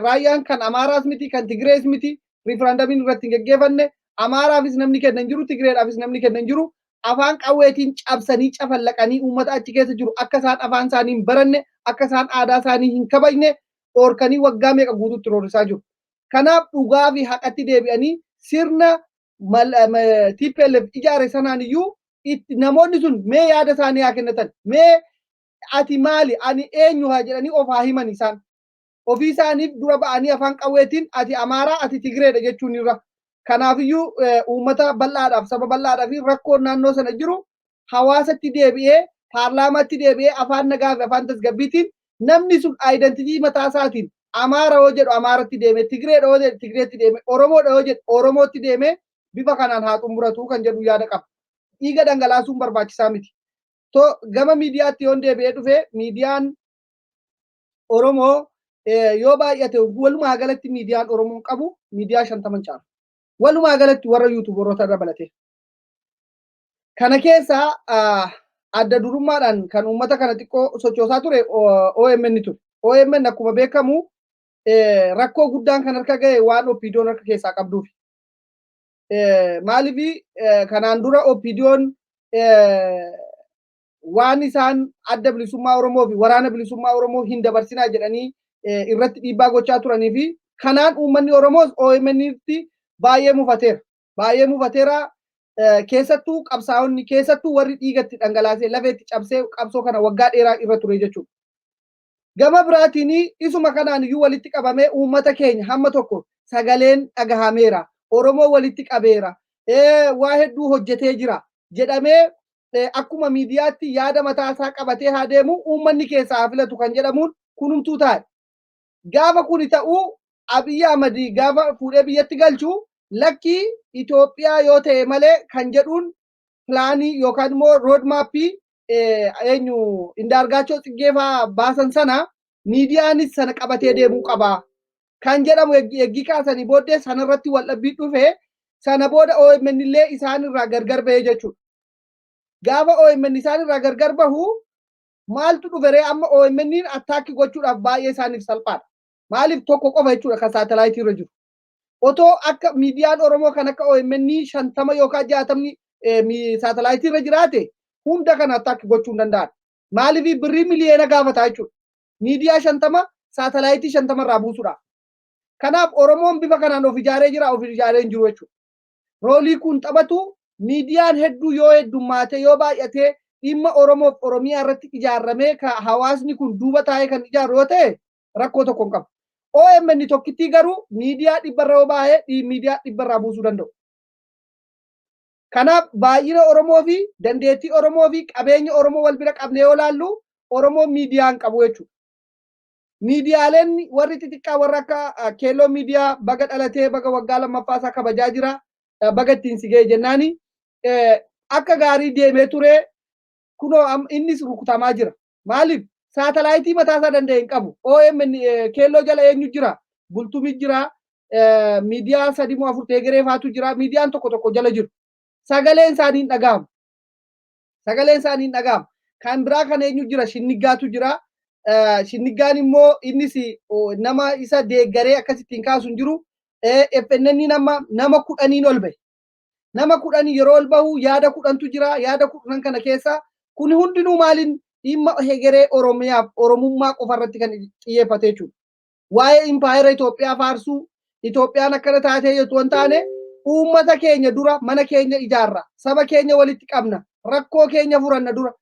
raayyaan kan Amaaraas miti kan Tigrees miti riifiraandamiin irratti hin geggeeffanne Amaaraafis namni kennan jiru Tigreedhaafis namni kennan jiru afaan qawweetiin cabsanii cafallaqanii uummata achi keessa jiru akka isaan afaan isaanii hin baranne akka isaan aadaa isaanii hin kabajne dhoorkanii waggaa meeqa guutuutti roorrisaa jiru. Kanaaf dhugaa fi haqatti deebi'anii sirna TPLF ijaare sanaan iyyuu namoonni sun mee yaada isaanii haa kennatan mee ati maali ani eenyu haa jedhanii of haa himan isaan ofii isaaniif dura ba'anii afaan qawweetiin ati Amaaraa ati Tigreedha jechuun irra. Kanaafiyyuu uummata bal'aadhaaf saba bal'aadhaaf rakkoon naannoo sana jiru hawaasatti deebi'ee paarlaamaatti deebi'ee afaan nagaa fi afaan tasgabbiitiin namni sun aayidantitii mataa isaatiin Amaara yoo jedhu Amaaratti deeme Tigreedha yoo jedhu Tigreetti deeme Oromoodha yoo jedhu Oromootti deeme bifa kanaan haa xumuratu kan jedhu yaada qaba. Dhiiga dhangalaasuun barbaachisaa miti. Gama miidiyaatti yoon deebi'ee dhufe miidiyaan Oromoo yoo baay'ate walumaa galatti miidiyaan Oromoon qabu miidiyaa 50 caala. Walumaa galatti warra yuutuubaroota dabalate. Kana keessaa adda durummaadhaan kan uummata kana xiqqoo sochoosaa ture OMN ture. OMN akkuma beekamu rakkoo guddaan kan harka ga'e waan OPDOon harka keessaa qabduuf. Maaliif kanaan dura OPDOon waan isaan adda bilisummaa Oromoo fi waraana bilisummaa Oromoo hin dabarsinaa jedhanii irratti dhiibbaa gochaa turanii fi kanaan uummanni Oromoos OMN'tti baay'ee mufateera. Baay'ee mufateera keessattuu qabsaa'onni keessattuu warri dhiigatti dhangalaasee lafeetti cabsee qabsoo kana waggaa dheeraa irra ture jechuudha. Gama biraatiin isuma kanaan iyyuu walitti qabamee uummata keenya hamma tokko sagaleen dhagahameera. Oromoo walitti qabeera. Waa hedduu hojjetee jira jedhamee akkuma miidiyaatti yaada mataa isaa qabatee haa deemu uummanni keessaa haa filatu kan jedhamuun kunumtuu taa'e. Gaafa kuni ta'uu Abiy Ahmed gaafa fuudhee biyyatti galchuu lakkii Itoophiyaa yoo ta'e malee kan jedhuun pilaanii yookaan immoo roodmaappii Indaargaachoo Tsiggeefaa baasan sana miidiyaanis sana qabatee deemuu qaba. Kan jedhamu eggii kaasanii booddee sanarratti waldhabbii dhufe sana booda OMN illee isaan irraa gargar bahee jechuudha. Gaafa OMN isaan irraa gargar bahu maaltu dhuferee amma OMN attaakki gochuudhaaf baay'ee isaaniif salphaadha. Maaliif tokko qofa jechuudha kan saatalaayitii irra jiru. Otoo akka miidiyaan Oromoo kan akka OMN 50 yookaan 60 saatalaayitii irra jiraate hunda kana attaakki gochuu hin danda'an. Maaliif birrii miliyoona gaafata jechuudha. Miidiyaa 50 saatalaayitii 50 irraa buusuudhaaf. Kanaaf Oromoon bifa kanaan of ijaaree jira of ijaaree hin jiru jechuudha. Roolii kun taphatu miidiyaan hedduu yoo heddummaate yoo baay'ate dhimma Oromoof Oromiyaa irratti ijaaramee hawaasni kun duuba taa'ee kan ijaaru yoo ta'e rakkoo tokko hin qabu. OMN tokkittii garuu miidiyaa 100 yoo baay'ee miidiyaa 100 buusuu danda'u. Kanaaf baay'ina Oromoo fi dandeettii Oromoo fi qabeenya Oromoo wal bira qabnee yoo laallu Oromoon miidiyaan qabu jechuudha. Miidiyaaleen warri xixiqqaa warra akka keelloo miidiyaa baga dhalatee baga waggaa lammaffaasaa kabajaa jira baga ittiin si ga'e jennaani akka gaarii deemee ture kunoo innis rukutamaa jira. Maaliif saatalaayitii mataasaa danda'e hin qabu. OMN keelloo jala eenyu jira? Bultumii jira, miidiyaa sadii moo afur teegeree faatu jira. Miidiyaan tokko tokko jala jiru. Sagaleen isaanii hin dhaga'amu. Sagaleen isaanii hin dhaga'amu. Kan biraa kan eenyu jira? Shinnigaatu jira. Shinnigaan immoo innis nama isa deeggaree akkasittiin kaasu hin jiru. FNN nama 10 ol bahe. Nama 10 yeroo ol bahu yaada 10tu jira. Yaada 10 kana keessa kun hundinuu maaliin dhimma hegeree Oromiyaaf Oromummaa qofa irratti kan xiyyeeffate jechuudha. Waa'ee impaayera Itoophiyaa faarsuu, Itoophiyaan akkana taatee jettu waan taane uummata keenya dura mana keenya ijaarra, saba keenya walitti qabna, rakkoo keenya furanna dura,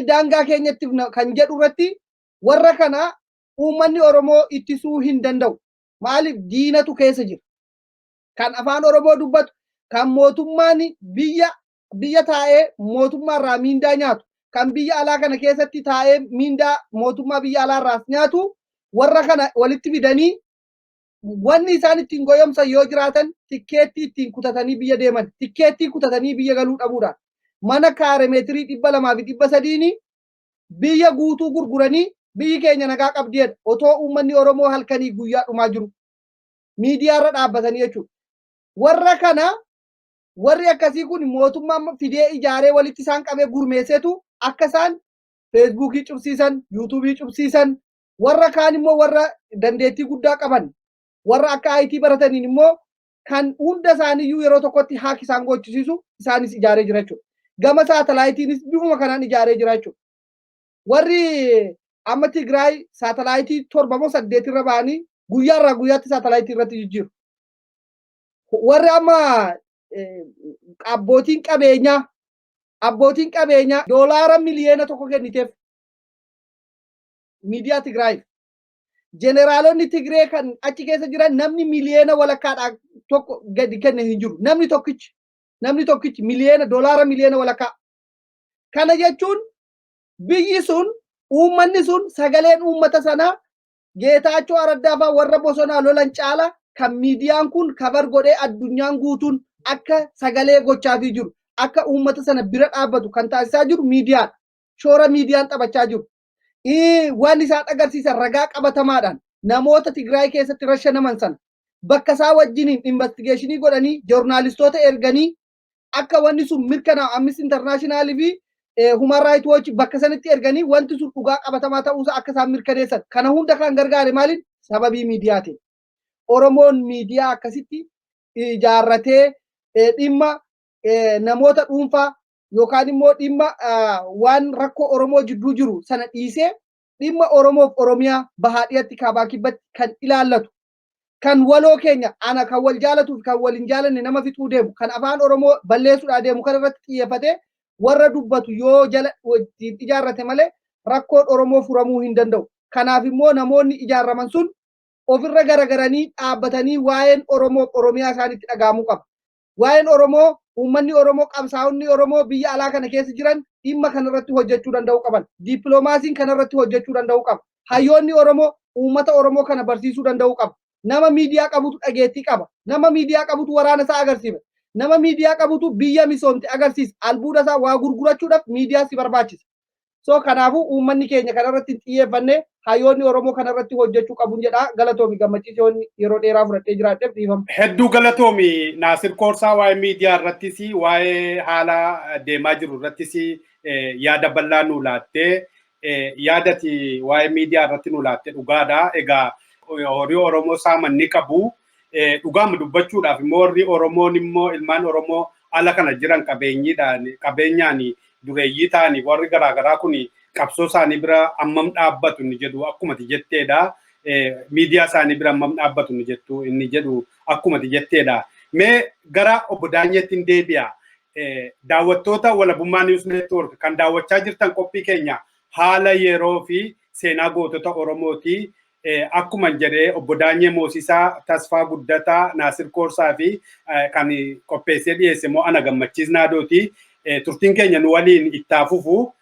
daangaa keenyatti kan jedhu irratti warra kana uummanni Oromoo ittisuu hin danda'u. Maaliif diinatu keessa jira. Kan afaan Oromoo dubbatu, kan mootummaan biyya taa'ee mootummaarraa miindaa nyaatu, kan biyya alaa kana keessatti taa'ee miindaa mootummaa biyya alaarraas nyaatu, warra kana walitti fidanii wanni isaan ittiin goyomsan yoo jiraatan tikkeettii ittiin kutatanii biyya deeman, tikkeettii kutatanii biyya galuu dhabuudhaan mana kaare meetirii 200 fi 300 biyya guutuu gurguranii biyyi keenya nagaa qabdiidha. Otoo uummanni Oromoo halkanii guyyaa dhumaa jiru miidiyaarra dhaabbatanii jechuudha. Warra kana warri akkasii kun mootummaan fidee ijaaree walitti isaan qabee gurmeessetu akka isaan feesbuukii cufsiisan, yuutuubii cufsiisan, warra kaan immoo warra dandeettii guddaa qaban, warra akka IT barataniin immoo kan hunda isaaniiyyuu yeroo tokkotti haak isaan gochisiisu isaanis ijaaree jira jechuudha. Gama saatalaayitiinis bifuma kanaan ijaaree jira jechuudha. Warri amma Tigraay saatalaayitii 7 moo 8 irra ba'anii guyyaarraa guyyaatti saatalaayitii irratti jijjiiru. Warri amma abbootiin qabeenyaa doolaara miliyoona 1 kenniteef miidiyaa Tigraay. Jeneraalonni Tigree kan achi keessa jiran namni miliyoona walakkaadhaa tokko gadi kenne hin jiru. Namni tokkichi miliyoona doolaara miliyoona walakkaa. Kana jechuun biyyi sun uummanni sun sagaleen uummata sanaa Geetaachoo Araddaafaa warra bosonaa lolan caala kan miidiyaan kun kabar godhee addunyaan guutuun akka sagalee gochaafii jiru, akka uummata sana bira dhaabbatu kan taasisaa jiru miidiyaan. Shoora miidiyaan taphachaa jiru. Waan isaan agarsiisan ragaa qabatamaadhaan namoota Tigraay keessatti rashanaman sana bakka isaa wajjiniin investigeeshinii godhanii joornaalistoota erganii akka wanni sun mirkanaa'u Amnesty International fi Human Rights Watch bakka sanitti erganii wanti sun dhugaa qabatamaa ta'uusaa akka isaan mirkaneessan. Kana hunda kan gargaare maaliin? Sababii miidiyaatiin. Oromoon miidiyaa akkasitti ijaarratee dhimma namoota dhuunfaa yookaan immoo dhimma waan rakkoo Oromoo jidduu jiru sana dhiisee dhimma Oromoof Oromiyaa bahaa dhiyatti kaabaa kibbatti kan ilaallatu, kan waloo keenya ana kan wal jaalatuuf kan wal hin jaalanne nama fixuu deemu, kan afaan Oromoo balleessuudhaa deemu kan irratti xiyyeeffatee warra dubbatu yoo jala ijaarrate malee rakkoon Oromoo furamuu hin danda'u. Kanaaf immoo namoonni ijaarraman sun ofirra garagaranii dhaabbatanii waa'een Oromoof Oromiyaa isaanitti dhagahamuu qaba. Waa'een Oromoo uummanni Oromoo qabsaa'onni Oromoo biyya alaa kana keessa jiran dhimma kanarratti hojjechuu danda'uu qaban. Dippiloomaasiin kanarratti hojjechuu danda'uu qaba. Hayyoonni Oromoo uummata Oromoo kana barsiisuu danda'uu qaba. Nama miidiyaa qabutu dhageettii qaba. Nama miidiyaa qabutu waraana isaa agarsiisa. Nama miidiyaa qabutu biyya misoomte agarsiisa. Albuuda isaa waa gurgurachuudhaaf miidiyaa si barbaachisa. So kanaafuu uummanni keenya kanarratti xiyyeeffannee hayyoonni Oromoo kanarratti hojjechuu qabuun jedha. Galatoomi gammachiisoonni yeroo dheeraa fudhadhee jiraadheef dhiifama. Hedduu galatoomi Naasir Koorsaa waa'ee miidiyaa irrattis waa'ee haala deemaa jiru irrattis yaada bal'aa nu laattee yaadati waa'ee miidiyaa irratti nu laatte dhugaadha. Egaa horii Oromoo saaman ni qabu. Dhugaama dubbachuudhaaf immoo warri Oromoon immoo ilmaan Oromoo ala kana jiran qabeenyaan dureeyyii ta'anii warri garaagaraa kun qabsoo isaanii bira ammam dhaabbatu ni jedhu akkuma jetteedha. Miidiyaa isaanii bira ammam dhaabbatu ni jettu inni jedhu akkuma jetteedha. Mee gara obbo Daanyeettiin deebi'a. Daawwattoota walabummaa News Network kan daawwachaa jirtan qophii keenya haala yeroo fi seenaa gootota Oromooti. Akkuma jedhee obbo Daanyee Moosisaa, Tasfaa Guddataa, Naasir Koorsaa fi kan qopheessee dhiyeesse immoo ana gammachiisnaa dooti. Turtiin keenya nu waliin itti fufu.